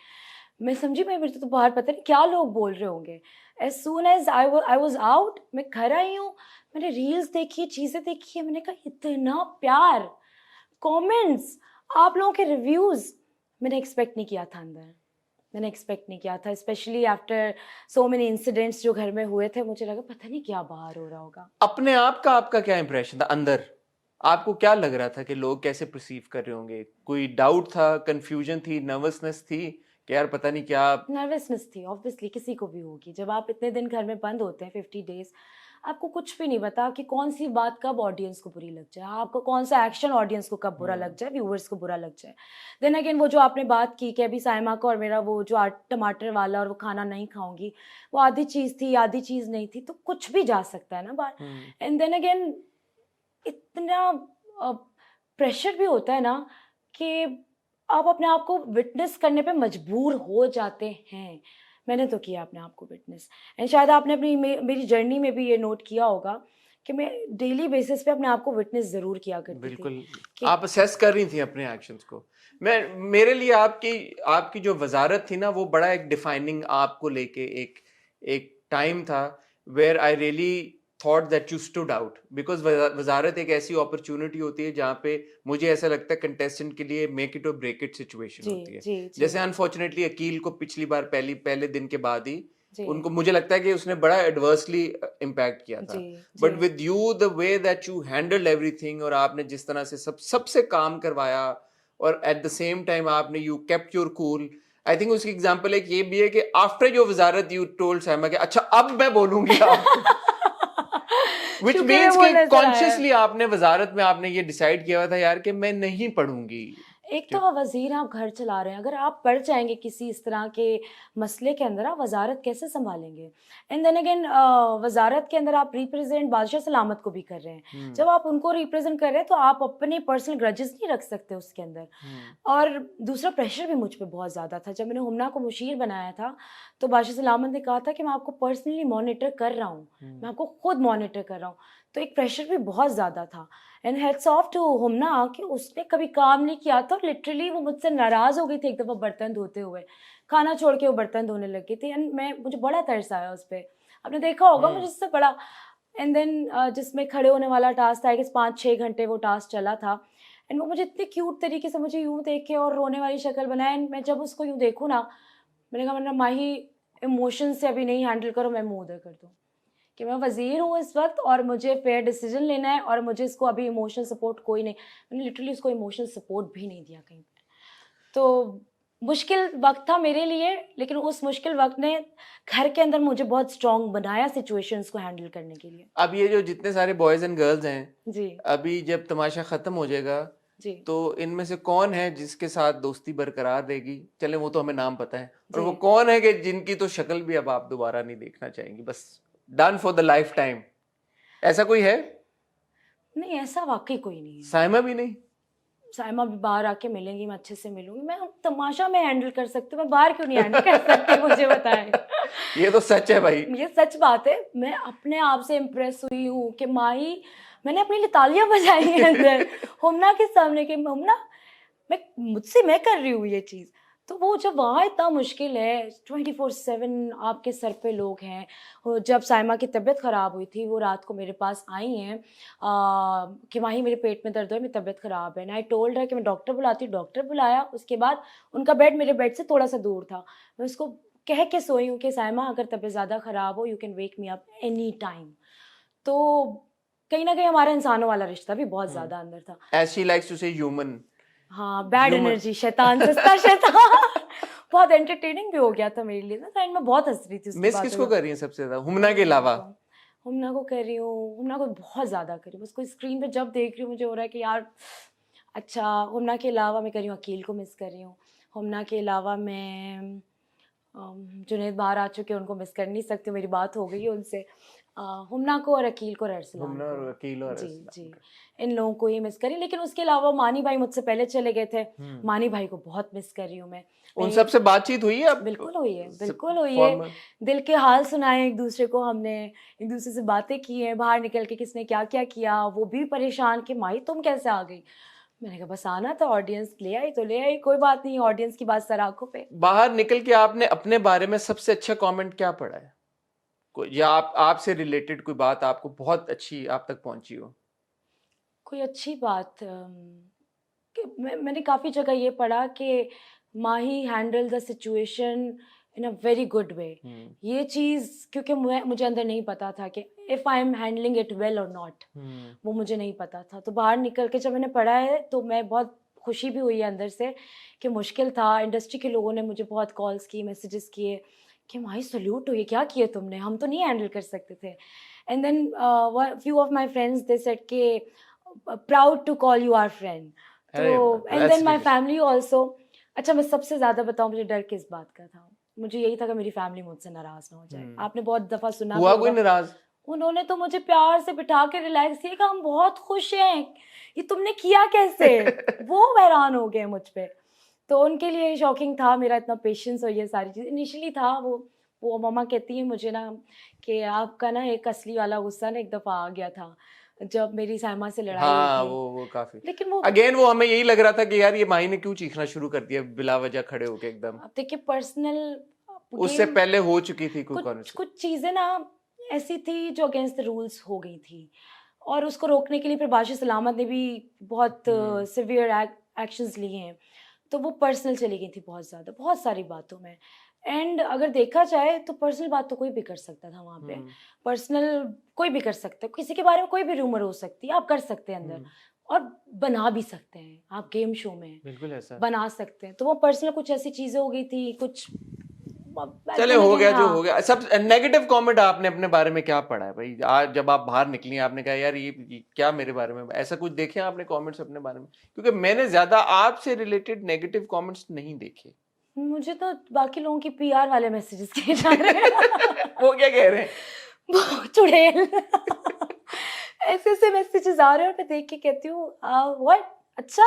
Speaker 1: मैं समझी, मैं मेरे तो बाहर पता नहीं क्या लोग बोल रहे होंगे। As soon as I was out, मैं घर आई हूँ, मैंने रील्स देखी, चीज़ें देखी है, मैंने कहा इतना प्यार, कमेंट्स, आप लोगों के रिव्यूज़, मैंने एक्सपेक्ट नहीं किया था अंदर, मैंने एक्सपेक्ट नहीं किया था। Specially after so many incidents जो घर में हुए थे, मुझे लगा पता नहीं क्या बाहर हो रहा होगा।
Speaker 2: अपने आप का आपका क्या इंप्रेशन था अंदर? आपको क्या लग रहा था कि लोग कैसे परसीव कर रहे होंगे? कोई डाउट था, कंफ्यूजन थी, नर्वसनेस थी कि यार पता नहीं क्या?
Speaker 1: नर्वसनेस थी, ऑब्वियसली किसी को भी होगी। जब आप इतने दिन घर में बंद होते हैं, 50 डेज, आपको कुछ भी नहीं पता कि कौन सी बात कब ऑडियंस को बुरी लग जाए, आपको कौन सा एक्शन ऑडियंस को कब बुरा लग जाए, व्यूअर्स को बुरा लग जाए। देन अगेन वो जो आपने बात की कि अभी साइमा का और मेरा वो जो टमाटर वाला और वो खाना नहीं खाऊंगी, वो आधी चीज़ थी, आधी चीज़ नहीं थी, तो कुछ भी जा सकता है ना बाहर। एंड देन अगेन इतना प्रेशर भी होता है ना कि आप अपने आप को विटनेस करने पे मजबूर हो जाते हैं। मैंने तो किया अपने आप को विटनेस। एंड शायद आपने अपनी मेरी जर्नी में भी ये नोट किया होगा कि मैं डेली बेसिस पे अपने आप को विटनेस ज़रूर किया करती थी
Speaker 2: बिल्कुल।
Speaker 1: कि
Speaker 2: आप असेस कर रही थी अपने एक्शंस को। मैं मेरे लिए आपकी आपकी जो वजारत थी ना, वो बड़ा एक डिफाइनिंग आपको लेके एक एक टाइम था where I really thought that you stood out, because वजारत एक ऐसी अपॉर्चुनिटी होती है जहाँ पे मुझे ऐसा लगता है कंटेस्टेंट के लिए मेक इट और ब्रेक इट सिचुएशन
Speaker 1: जी,
Speaker 2: होती है।
Speaker 1: जी, जी,
Speaker 2: जैसे अनफॉर्चुनेटली अकील को पिछली बार पहले दिन के बाद ही
Speaker 1: जी,
Speaker 2: उनको, मुझे लगता है कि उसने बड़ा एडवर्सली इम्पैक्ट किया था।
Speaker 1: जी,
Speaker 2: बट
Speaker 1: जी,
Speaker 2: with you the way that you handle everything, और आपने जिस तरह से सबसे काम करवाया, और एट द सेम टाइम आपने you kept your cool. I think उसकी एग्जांपल एक ये भी है कि आफ्टर जो वजारत यू टोल्ड साइमा कि अच्छा अब मैं बोलूंगी आपको। विच
Speaker 1: शुक्र है
Speaker 2: मीन्स
Speaker 1: वो
Speaker 2: कि
Speaker 1: नजर आया।
Speaker 2: कॉन्शियसली आपने वजारत में आपने ये डिसाइड किया हुआ था यार कि मैं नहीं पढ़ूंगी।
Speaker 1: एक तो वज़ीर आप घर चला रहे हैं, अगर आप पड़ जाएँगे किसी इस तरह के मसले के अंदर, आप वज़ारत कैसे सँभालेंगे? एंड देन अगेन वज़ारत के अंदर आप रिप्रेज़ेंट बादशाह सलामत को भी कर रहे हैं। जब आप उनको रिप्रेज़ेंट कर रहे हैं, तो आप अपने पर्सनल ग्रजेस नहीं रख सकते उसके अंदर। और दूसरा प्रेशर भी मुझ पे बहुत ज़्यादा था। जब मैंने हुमना को मुशीर बनाया था, तो बादशाह सलामत ने कहा था कि मैं आपको पर्सनली मॉनिटर कर रहा हूँ, मैं आपको खुद मॉनिटर कर रहा हूँ। तो एक प्रेशर भी बहुत ज़्यादा था। And heads off to Humna कि उसने कभी काम नहीं किया था, लिटरली वो मुझसे नाराज़ हो गई थी एक दफ़ा बर्तन धोते हुए, खाना छोड़ के वो बर्तन धोने लग गई थी। एंड मुझे बड़ा तरस आया उस पे, आपने देखा होगा मुझे इससे बड़ा। एंड देन जिसमें खड़े होने वाला टास्क था, आई गेस 5-6 घंटे वो टास्क चला था। एंड वो मुझे इतने क्यूट तरीके से मुझे यूँ देख के और रोने वाली शक्ल बनाए, एंड मैं जब उसको यूँ देखूँ ना, मैंने कहा वरना माही इमोशन से अभी नहीं हैंडल करो, मैं मुँह उधर कर दूँ कि मैं वज़ीर हूँ इस वक़्त और मुझे फेयर डिसीजन लेना है और मुझे इसको अभी इमोशनल सपोर्ट कोई नहीं। मैंने लिटरली उसको इमोशनल सपोर्ट भी नहीं दिया कहीं पे। तो मुश्किल वक़्त था मेरे लिए, लेकिन उस मुश्किल वक़्त ने घर के अंदर मुझे बहुत स्ट्रॉन्ग बनाया सिचुएशंस को हैंडल करने के लिए।
Speaker 2: अब ये जो जितने सारे बॉयज एंड गर्ल्स हैं,
Speaker 1: जी,
Speaker 2: अभी जब तमाशा खत्म हो जाएगा,
Speaker 1: जी
Speaker 2: तो इनमें से कौन है जिसके साथ दोस्ती बरकरार रहेगी? चले वो तो हमें नाम पता है, और
Speaker 1: जी
Speaker 2: वो कौन है कि जिनकी तो शक्ल भी अब आप दोबारा नहीं देखना चाहेंगी, बस done for the life time? ऐसा कोई है?
Speaker 1: नहीं, ऐसा वाकई कोई नहीं है।
Speaker 2: साइमा भी नहीं?
Speaker 1: साइमा भी बाहर आके मिलेंगी, मैं अच्छे से मिलूंगी, मैं तमाशा में हैंडल कर सकती हूँ, मैं बाहर क्यों नहीं हैंडल कर सकती, मुझे बताएं।
Speaker 2: ये तो सच है भाई।
Speaker 1: ये सच बात है, मैं अपने आप से इम्प्रेस हुई हूँ कि माही, मैंने अपने लिए तालियां बजाई हैं अंदर हुमना के सामने कि हुमना, मैं कर रही हूँ ये चीज़। तो वो जब वहाँ इतना मुश्किल है, 24/7 आपके सर पे लोग हैं। और जब साइमा की तबीयत ख़राब हुई थी, वो रात को मेरे पास आई हैं कि माही मेरे पेट में दर्द है, मेरी तबीयत ख़राब है। एंड आई टोल्ड हर कि मैं डॉक्टर बुलाती हूँ, डॉक्टर बुलाया। उसके बाद उनका बेड मेरे बेड से थोड़ा सा दूर था, मैं उसको कह के सोई हूँ कि साइमा अगर तबीयत ज़्यादा ख़राब हो, you can wake me up any time. तो कहीं ना कहीं हमारा इंसानों वाला रिश्ता भी बहुत ज़्यादा अंदर था।
Speaker 2: एज शी लाइक्स टू से ह्यूमन।
Speaker 1: हाँ, बैड
Speaker 2: ह्यूमन।
Speaker 1: एनर्जी, शैतान, सस्ता शैतान बहुत एंटरटेनिंग भी हो गया था मेरे लिए ना, एंड मैं बहुत हंस रही थी उसकी
Speaker 2: मिस
Speaker 1: बातों
Speaker 2: किसको
Speaker 1: को।
Speaker 2: कर रही है सबसे ज्यादा हुमना के अलावा?
Speaker 1: हुमना को कर रही हूँ, हुमना को बहुत ज़्यादा कर रही हूँ, उसको स्क्रीन पे जब देख रही हूँ मुझे हो रहा है कि यार अच्छा। हुमना के अलावा मैं कर रही हूँ अकील को मिस कर रही हूँ। हुमना के अलावा मैं जुनैद बाहर आ चुके हैं, उनको मिस कर नहीं सकती, मेरी बात हो गई है उनसे। हुमना को और अकील को और अरसलान
Speaker 2: हुमना और
Speaker 1: को।
Speaker 2: अकील और
Speaker 1: जी
Speaker 2: अरसलान
Speaker 1: जी,
Speaker 2: को।
Speaker 1: इन लोगों को ही मिस करी, लेकिन उसके अलावा मानी भाई मुझसे पहले चले गए थे, मानी भाई को बहुत मिस कर रही हूँ मैं।
Speaker 2: उन
Speaker 1: मैं
Speaker 2: सब से बातचीत हुई है अब?
Speaker 1: बिल्कुल हुई है,
Speaker 2: सब
Speaker 1: बिल्कुल हुई है।
Speaker 2: फॉर्मल?
Speaker 1: दिल के हाल सुनाए एक दूसरे को हमने, एक दूसरे से बातें की हैं, बाहर निकल के किसने क्या क्या किया, वो भी परेशान कि माही तुम कैसे आ गई। मैंने कहा बस आना था, ऑडियंस ले आई तो ले आई, कोई बात नहीं, ऑडियंस की बात सर आंखों पे।
Speaker 2: बाहर निकल के आपने अपने बारे में सबसे अच्छा कमेंट क्या पढ़ा है? कोई या आपसे रिलेटेड कोई बात आपको बहुत अच्छी आप तक पहुंची हो?
Speaker 1: कोई अच्छी बात कि मैंने काफ़ी जगह ये पढ़ा कि Mahi handle the situation in a very good way. ये चीज़ क्योंकि मुझे अंदर नहीं पता था कि if I am handling it well और नॉट, वो मुझे नहीं पता था। तो बाहर निकल के जब मैंने पढ़ा है तो मैं बहुत खुशी भी हुई है अंदर से कि मुश्किल था। इंडस्ट्री के लोगों ने मुझे बहुत कॉल्स की, मैसेजेस किए कि माही सल्यूट हो, ये क्या किए तुमने, हम तो नहीं हैंडल कर सकते थे। And then few of my friends they said के proud to call you our friend. तो
Speaker 2: अरे वाह,
Speaker 1: and
Speaker 2: that's
Speaker 1: then my
Speaker 2: really-
Speaker 1: family also. अच्छा, मैं सबसे ज़्यादा बताऊँ मुझे डर किस बात का था? मुझे यही था कि मेरी फैमिली मुझसे नाराज़ ना हो जाए। आपने बहुत दफ़ा सुना भी
Speaker 2: हुआ कोई
Speaker 1: होगा,
Speaker 2: नाराज?
Speaker 1: उन्होंने तो मुझे प्यार से बिठा के रिलैक्स किया कि हम बहुत खुश हैं, ये तुमने किया कैसे? वो हैरान हो गए मुझ पे। तो उनके लिए शॉकिंग था मेरा इतना पेशेंस और ये सारी चीज़। इनिशियली था वो मम्मा कहती हैं मुझे ना कि आपका ना एक असली वाला गुस्सा ना एक दफ़ा आ गया था, जब मेरी साइमा से लड़ाई हुई
Speaker 2: हाँ,
Speaker 1: थी।
Speaker 2: वो काफी।
Speaker 1: लेकिन वो
Speaker 2: अगेन वो हमें यही लग रहा था कि यार ये माही ने क्यों चीखना शुरू कर दिया बिला वजह खड़े होके एकदम?
Speaker 1: अब देखिए पर्सनल
Speaker 2: उससे
Speaker 1: गेम,
Speaker 2: पहले हो चुकी थी कोई
Speaker 1: कुछ
Speaker 2: कॉन्वर्सेशन?
Speaker 1: कुछ चीज़ें ना ऐसी थी जो अगेंस्ट द रूल्स हो गई थी, और उसको रोकने के लिए फिर बादशाह सलामत ने भी बहुत सिवियर एक्शंस लिए हैं। तो वो पर्सनल चली गई थी बहुत ज़्यादा, बहुत सारी बातों में। एंड अगर देखा जाए तो पर्सनल बात तो कोई भी कर सकता था वहाँ पे। पर्सनल कोई भी कर सकता है, किसी के बारे में कोई भी रूमर हो सकती है, आप कर सकते हैं अंदर, और बना भी सकते हैं आप गेम शो में,
Speaker 2: बिल्कुल ऐसा।
Speaker 1: बना सकते हैं। तो वो पर्सनल कुछ ऐसी चीज़ें हो गई थी, कुछ
Speaker 2: चले
Speaker 1: then
Speaker 2: हो
Speaker 1: again,
Speaker 2: गया जो
Speaker 1: हाँ।
Speaker 2: हो गया। सब नेगेटिव कमेंट आपने अपने बारे में क्या पढ़ा है भाई? आज जब आप बाहर निकली आपने कहा यार ये क्या मेरे बारे में, ऐसा कुछ देखे आपने कमेंट्स अपने बारे में? क्योंकि मैंने ज्यादा आपसे रिलेटेड नेगेटिव कमेंट्स नहीं देखे।
Speaker 1: मुझे तो बाकी लोगों की पीआर वाले मैसेजेस किए जा रहे हैं
Speaker 2: वो क्या कह रहे हैं?
Speaker 1: वो चुड़ैल ऐसे ऐसे मैसेजेस आ रहे हैं और मैं देख के कहती हूँ व्हाट, अच्छा।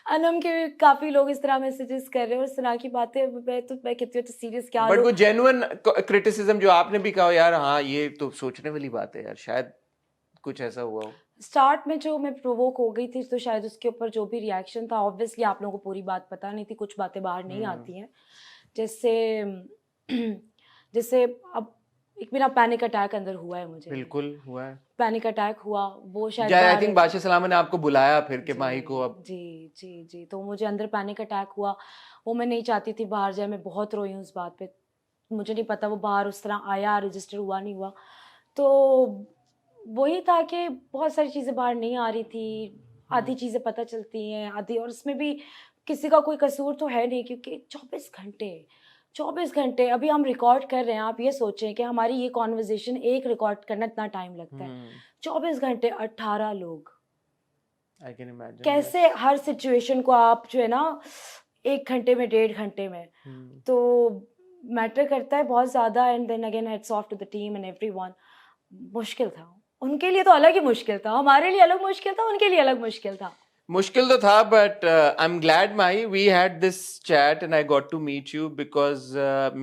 Speaker 1: अनम के भी काफी लोग इस तरह मैसेजेस कर रहे हैं और इस तरह की बातें। मैं कहती हूँ तो सीरियस क्या
Speaker 2: बट
Speaker 1: लोग।
Speaker 2: कोई जेन्युइन क्रिटिसिज्म जो आपने भी कहा यार हाँ ये तो सोचने वाली बात है यार, शायद कुछ ऐसा हुआ हो?
Speaker 1: स्टार्ट में जो मैं प्रोवोक हो गई थी तो शायद उसके ऊपर जो भी रिएक्शन था, ऑब्वियसली आप लोगों को पूरी बात पता नहीं थी, कुछ बातें बाहर नहीं आती हैं। जैसे जैसे अब एक मेरा पैनिक अटैक अंदर हुआ है मुझे,
Speaker 2: बिल्कुल हुआ है।
Speaker 1: पैनिक अटैक हुआ, वो शायद
Speaker 2: आई
Speaker 1: बाहर
Speaker 2: थिंक बादशाह सलामा ने आपको बुलाया फिर के माही को अब।
Speaker 1: जी जी जी, तो मुझे अंदर पैनिक अटैक हुआ, वो मैं नहीं चाहती थी बाहर जाए, मैं बहुत रोई हूँ उस बात पे। मुझे नहीं पता वो बाहर उस तरह आया, रजिस्टर हुआ नहीं हुआ। तो वही था कि बहुत सारी चीज़ें बाहर नहीं आ रही थी, आधी चीज़ें पता चलती हैं, आधी, और उसमें भी किसी का कोई कसूर तो है नहीं, क्योंकि 24 घंटे अभी हम रिकॉर्ड कर रहे हैं। आप ये सोचें कि हमारी ये कॉन्वर्जेसन एक रिकॉर्ड करना इतना टाइम लगता है, 24 घंटे 18 लोग,
Speaker 2: आई कैन इमेजिन।
Speaker 1: कैसे हर सिचुएशन को आप जो है ना 1 घंटे में 1.5 घंटे में, तो मैटर करता है बहुत ज़्यादा। And then again heads off to the team and everyone. मुश्किल था, उनके लिए तो अलग ही मुश्किल था, हमारे लिए अलग मुश्किल था, उनके लिए अलग मुश्किल था।
Speaker 2: मुश्किल तो था, but I am glad Mahi we had this chat and I got to meet you because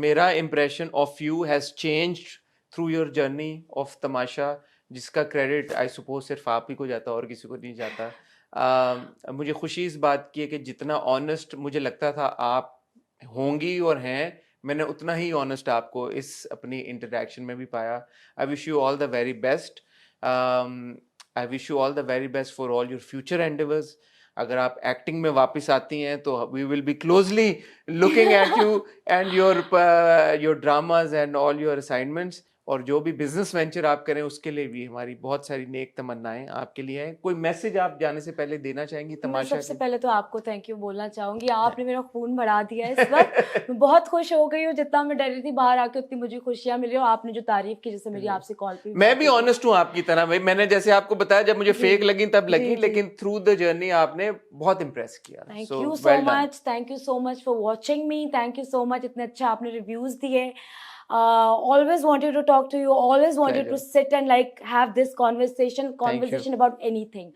Speaker 2: मेरा impression of you has changed through your journey of Tamasha, जिसका क्रेडिट आई सपोज सिर्फ आप ही को जाता और किसी को नहीं जाता। मुझे खुशी इस बात की है कि जितना ऑनेस्ट मुझे लगता था आप होंगी और हैं, मैंने उतना ही ऑनेस्ट आपको इस अपनी इंटरेक्शन में भी पाया। I wish you all the very best. I wish you all the very best for all your future endeavours. अगर आप एक्टिंग में वापस आती हैं तो we will be closely looking at you and your dramas and all your assignments. और जो भी बिजनेस वेंचर आप करें उसके लिए भी हमारी बहुत सारी नेक तमन्नाएं आपके लिए हैं। कोई मैसेज आप जाने से पहले देना चाहेंगी
Speaker 1: मैं
Speaker 2: तमाशा
Speaker 1: सबसे
Speaker 2: के?
Speaker 1: पहले तो आपको थैंक यू बोलना चाहूंगी, आपने मेरा खून बढ़ा दिया है इस वक्त। मैं बहुत खुश हो गई हूँ, जितना मैं डर रही थी बाहर आके उतनी मुझे खुशियां मिली। और आपने जो तारीफ की, जैसे मेरी आपसे कॉल पे
Speaker 2: मैं भी ऑनेस्ट हूँ आपकी तरह भाई। मैंने जैसे आपको बताया जब मुझे
Speaker 1: जी,
Speaker 2: फेक लगी तब
Speaker 1: जी,
Speaker 2: लगी,
Speaker 1: जी।
Speaker 2: लेकिन थ्रू द जर्नी आपने बहुत इम्प्रेस किया।
Speaker 1: Thank
Speaker 2: so
Speaker 1: you so
Speaker 2: well done.
Speaker 1: Much, thank you so much for watching me, thank you so much, इतने अच्छे आपने रिव्यूज दिए। Always wanted to talk to you, always wanted to
Speaker 2: Pleasure.
Speaker 1: sit and like have this
Speaker 2: Thank you.
Speaker 1: conversation about anything.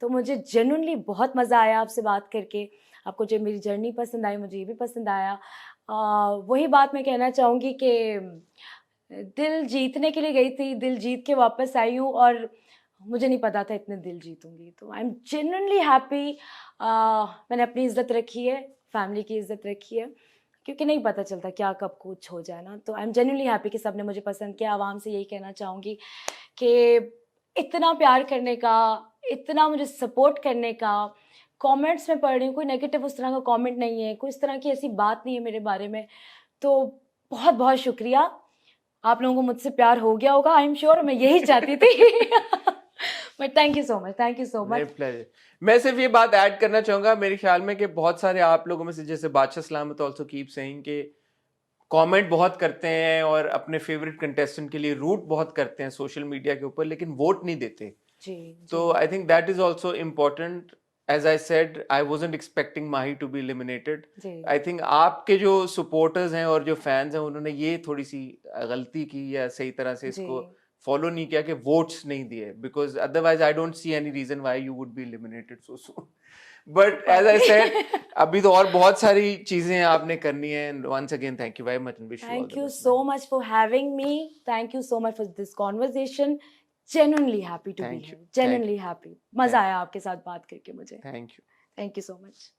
Speaker 1: तो मुझे genuinely बहुत मज़ा आया आपसे बात करके। आपको जो मेरी जर्नी पसंद आई, मुझे ये भी पसंद आया। वही बात मैं कहना चाहूँगी कि दिल जीतने के लिए गई थी, दिल जीत के वापस आई हूँ, और मुझे नहीं पता था इतने दिल जीतूंगी। तो आई एम जेन्युइनली हैप्पी। मैंने अपनी इज्जत रखी है, फैमिली की इज्जत रखी है, क्योंकि नहीं पता चलता क्या कब कुछ हो जाए ना। तो आई एम जेन्युइनली हैप्पी कि सबने मुझे पसंद किया। आवाम से यही कहना चाहूँगी कि इतना प्यार करने का, इतना मुझे सपोर्ट करने का। कमेंट्स में पढ़ रही हूँ, कोई नेगेटिव उस तरह का कमेंट नहीं है, कोई इस तरह की ऐसी बात नहीं है मेरे बारे में। तो बहुत बहुत शुक्रिया। आप लोगों को मुझसे प्यार हो गया होगा, आई एम श्योर, मैं यही चाहती थी। But thank you so much, thank you so much.
Speaker 2: Pleasure. मैं सिर्फ ये बात ऐड करना चाहूंगा, मेरे ख्याल में कि बहुत सारे आप लोगों में से, जैसे बादशाह सलामत ऑल्सो कीप सेइंग कि कमेंट बहुत करते हैं और अपने फेवरेट कंटेस्टेंट के लिए रूट बहुत करते हैं सोशल मीडिया के ऊपर, लेकिन वोट नहीं देते।
Speaker 1: जी,
Speaker 2: तो I think that is also important. As I said, I wasn't expecting Mahi to be eliminated.
Speaker 1: जी,
Speaker 2: आई थिंक आपके जो सपोर्टर्स हैं और जो फैंस हैं, उन्होंने ये थोड़ी सी गलती की या सही तरह से
Speaker 1: जी।
Speaker 2: इसको फॉलो नहीं किया कि वोट्स नहीं दिए, because otherwise I don't see any reason why you would be eliminated so soon. But as I said, अभी तो और बहुत सारी चीजें आपने करनी है। And once again thank you very much and wish you all
Speaker 1: Thank
Speaker 2: the
Speaker 1: you
Speaker 2: best.
Speaker 1: so much for having me. Thank you so much for this conversation. Genuinely happy to be
Speaker 2: Thank you.
Speaker 1: here.
Speaker 2: Thank
Speaker 1: Genuinely happy. मजा आया आपके साथ बात करके मुझे.
Speaker 2: Thank you.
Speaker 1: Thank you so much.